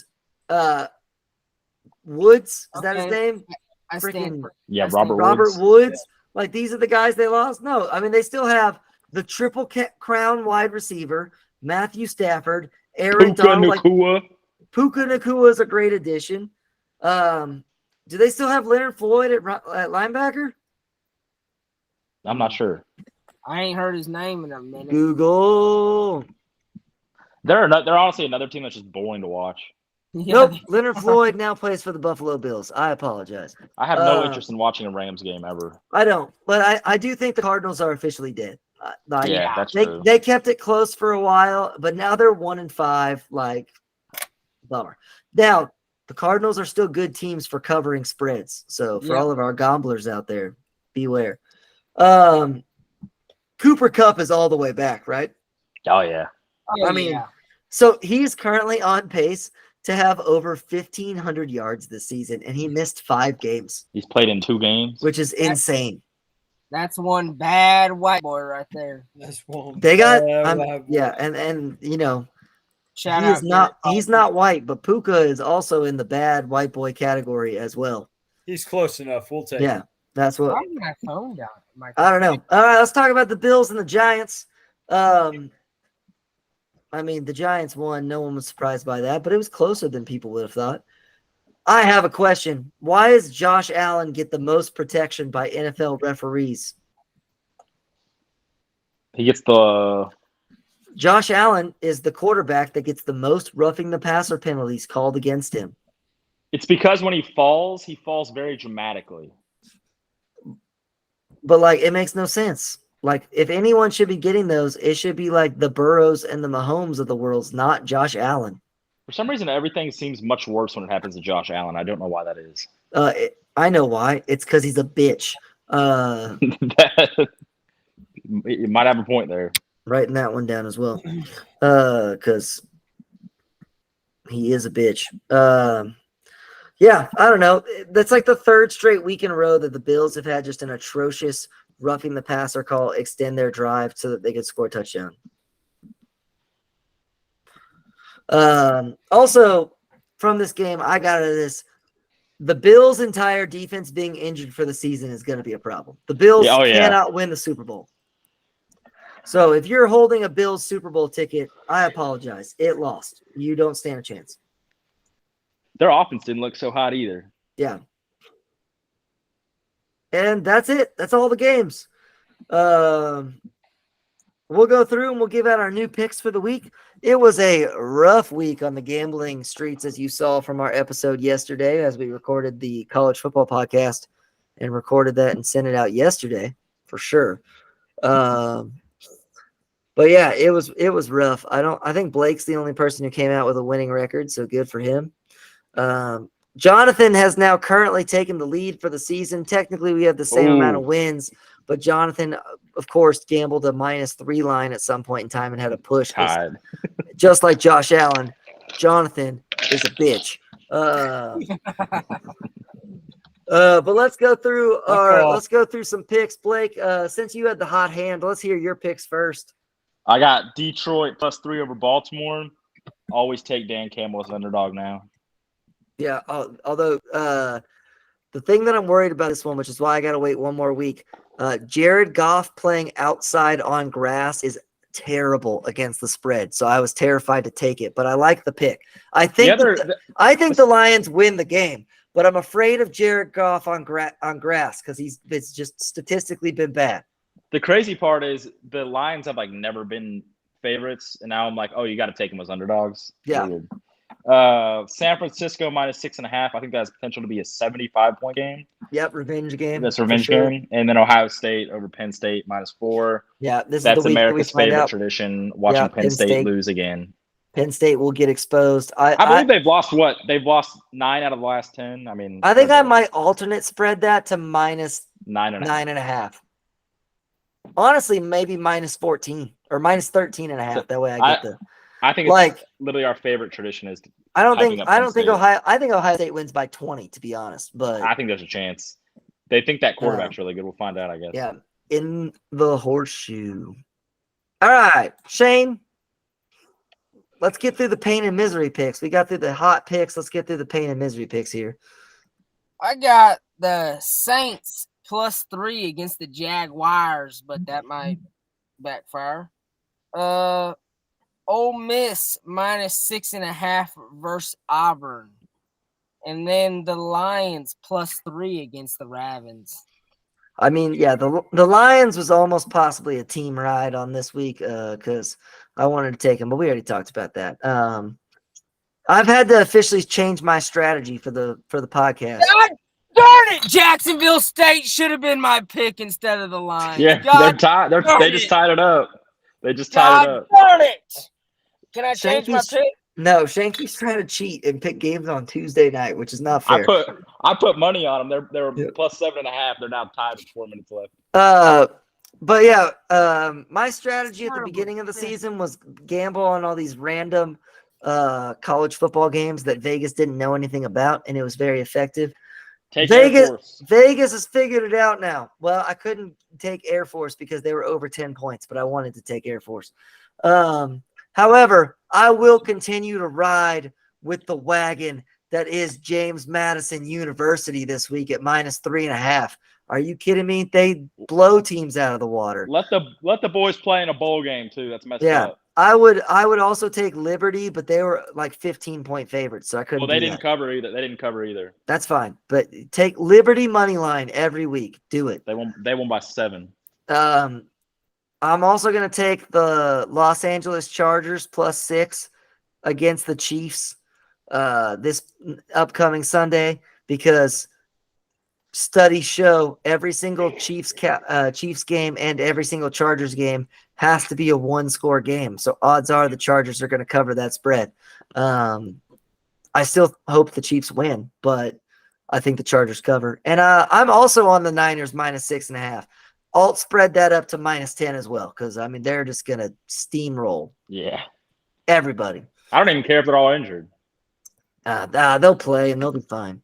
Woods. Is that his name? I stand Robert Woods. Like, these are the guys they lost? No, I mean, they still have the triple crown wide receiver, Matthew Stafford, Aaron Donald. Nakua. Puka Nakua is a great addition. Do they still have Leonard Floyd at linebacker? I'm not sure. I ain't heard his name in a minute. Google. They're honestly another team that's just boring to watch. Yeah, Nope. Leonard Floyd now plays for the Buffalo Bills. I apologize. I have no interest in watching a Rams game ever. I don't, but I do think the Cardinals are officially dead. That's true. They kept it close for a while, but now they're 1-5. Like, bummer. Now, the Cardinals are still good teams for covering spreads. So for all of our gomblers out there, beware. Cooper Kupp is all the way back, right? Oh, yeah. I mean, so he's currently on pace to have over 1,500 yards this season, and he missed 5 games. He's played in 2 games. Which is insane. That's one bad white boy right there. That's one. They got, and you know, he's not white, but Puka is also in the bad white boy category as well. He's close enough. We'll take it. That's what. Why is my phone down? I don't know. All right, let's talk about the Bills and the Giants. I mean, the Giants won. No one was surprised by that, but it was closer than people would have thought. I have a question. Why does Josh Allen get the most protection by NFL referees? He gets the... Josh Allen is the quarterback that gets the most roughing the passer penalties called against him. It's because when he falls very dramatically. But, like, it makes no sense. Like, if anyone should be getting those, it should be like the Burrows and the Mahomes of the world, not Josh Allen. For some reason, everything seems much worse when it happens to Josh Allen. I don't know why that is. I know why. It's because he's a bitch. You might have a point there. Writing that one down as well. Because he is a bitch. Yeah, I don't know. That's like the 3rd straight week in a row that the Bills have had just an atrocious roughing the passer call, extend their drive so that they could score a touchdown. Also, from this game, I got out of this. The Bills' entire defense being injured for the season is going to be a problem. The Bills cannot win the Super Bowl. So if you're holding a Bills Super Bowl ticket, I apologize. It lost. You don't stand a chance. Their offense didn't look so hot either. Yeah. And that's it. That's all the games. We'll go through and we'll give out our new picks for the week. It was a rough week on the gambling streets, as you saw from our episode yesterday, as we recorded the college football podcast and recorded that and sent it out yesterday for sure. But yeah, it was rough. I think Blake's the only person who came out with a winning record, so good for him. Jonathan has now currently taken the lead for the season. Technically, we have the same amount of wins, but Jonathan, of course, gambled a -3 line at some point in time and had a push. Just like Josh Allen, Jonathan is a bitch. But let's go through some picks. Blake, since you had the hot hand, let's hear your picks first. I got Detroit +3 over Baltimore. Always take Dan Campbell as underdog now. Yeah, although the thing that I'm worried about this one, which is why I got to wait one more week, Jared Goff playing outside on grass is terrible against the spread. So I was terrified to take it, but I like the pick. I think the Lions win the game, but I'm afraid of Jared Goff on grass because it's just statistically been bad. The crazy part is the Lions have never been favorites, and now I'm like, oh, you got to take them as underdogs. Yeah. Weird. San Francisco -6.5. I think that has potential to be a 75-point game. Yep, revenge game. That's a revenge game. And then Ohio State over Penn State -4. Yeah, that's America's favorite tradition. Watching Penn State lose again. Penn State will get exposed. I believe they've lost what? They've lost 9 out of the last 10. I mean, I think I might alternate spread that to -9.5. Honestly, maybe -14 or -13.5. That way I get I think it's literally our favorite tradition is. I think Ohio State wins by 20, to be honest. But I think there's a chance. They think that quarterback's really good. We'll find out, I guess. Yeah, in the horseshoe. All right, Shane. let's get through the pain and misery picks. We got through the hot picks. Let's get through the pain and misery picks here. I got the Saints +3 against the Jaguars, but that might backfire. Ole Miss -6.5 versus Auburn. And then the Lions +3 against the Ravens. I mean, yeah, the Lions was almost possibly a team ride on this week because I wanted to take them, but we already talked about that. I've had to officially change my strategy for the podcast. God darn it! Jacksonville State should have been my pick instead of the Lions. Yeah, God they just tied it up. They just tied it up. Darn it! Can I change my pick? No, Shanky's trying to cheat and pick games on Tuesday night, which is not fair. I put money on them. They were +7.5. They're now tied with 4 minutes left. But yeah, my strategy at the beginning of the season was gamble on all these random college football games that Vegas didn't know anything about, and it was very effective. Vegas has figured it out now. Well, I couldn't take Air Force because they were over 10 points, but I wanted to take Air Force. However, I will continue to ride with the wagon that is James Madison University this week at -3.5. Are you kidding me? They blow teams out of the water. Let the boys play in a bowl game too. That's messed up. I would also take Liberty, but they were like 15-point favorites, so I couldn't. Well, they didn't cover either. They didn't cover either. That's fine, but take Liberty money line every week. Do it. They won by 7. I'm also going to take the Los Angeles Chargers +6 against the Chiefs this upcoming Sunday because studies show every single Chiefs game and every single Chargers game has to be a one-score game. So odds are the Chargers are going to cover that spread. I still hope the Chiefs win, but I think the Chargers cover. And I'm also on the Niners -6.5. Alt spread that up to -10 as well because, I mean, they're just going to steamroll. Yeah. Everybody. I don't even care if they're all injured. They'll play and they'll be fine.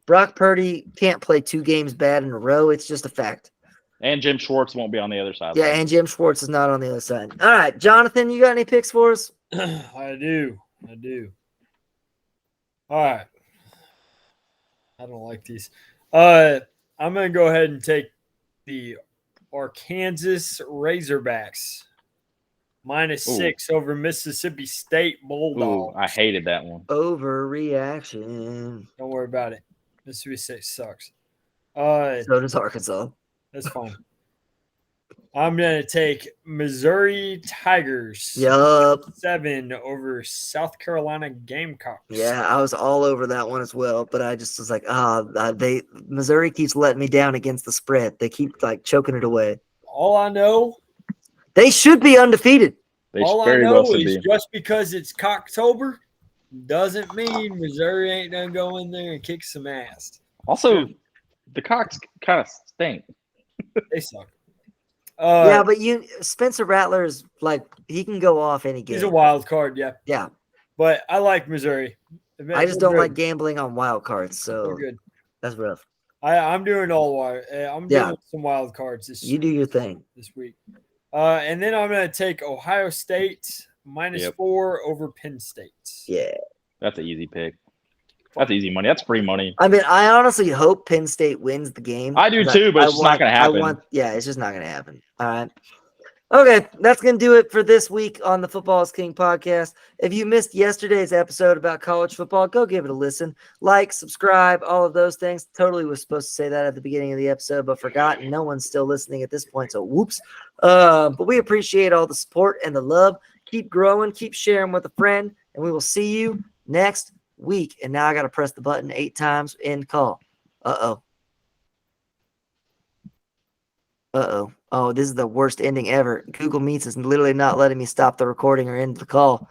Brock Purdy can't play 2 games bad in a row. It's just a fact. And Jim Schwartz won't be on the other side. Yeah, and Jim Schwartz is not on the other side. All right, Jonathan, you got any picks for us? I do. All right. I don't like these. I'm going to go ahead and take the Arkansas Razorbacks -6 over Mississippi State Bulldogs. Ooh, I hated that one. Overreaction. Don't worry about it. Mississippi State sucks. So does Arkansas. That's fine. I'm going to take Missouri Tigers. Yup. 7 over South Carolina Gamecocks. Yeah, I was all over that one as well, but I just was like, Missouri keeps letting me down against the spread. They keep like choking it away. All I know, they should be undefeated. All I know is just because it's Cocktober doesn't mean Missouri ain't gonna go in there and kick some ass. Also, the Cocks kind of stink. They suck. Yeah, but Spencer Rattler's like he can go off any game. He's a wild card, yeah. Yeah. But I like Missouri. I just don't like gambling on wild cards, so we're good. That's rough. I'm doing all wild. I'm doing some wild cards this. You do your thing this week, and then I'm going to take Ohio State -4 over Penn State. Yeah, that's an easy pick. That's easy money. That's free money. I mean, I honestly hope Penn State wins the game. I do too, but it's just not going to happen. It's just not going to happen. All right. Okay, that's going to do it for this week on the Football is King podcast. If you missed yesterday's episode about college football, go give it a listen. Like, subscribe, all of those things. Totally was supposed to say that at the beginning of the episode, but forgot, and no one's still listening at this point, so whoops. But we appreciate all the support and the love. Keep growing, keep sharing with a friend, and we will see you next week. And now I got to press the button 8 times, end call. Uh-oh. Oh, this is the worst ending ever. Google Meets is literally not letting me stop the recording or end the call.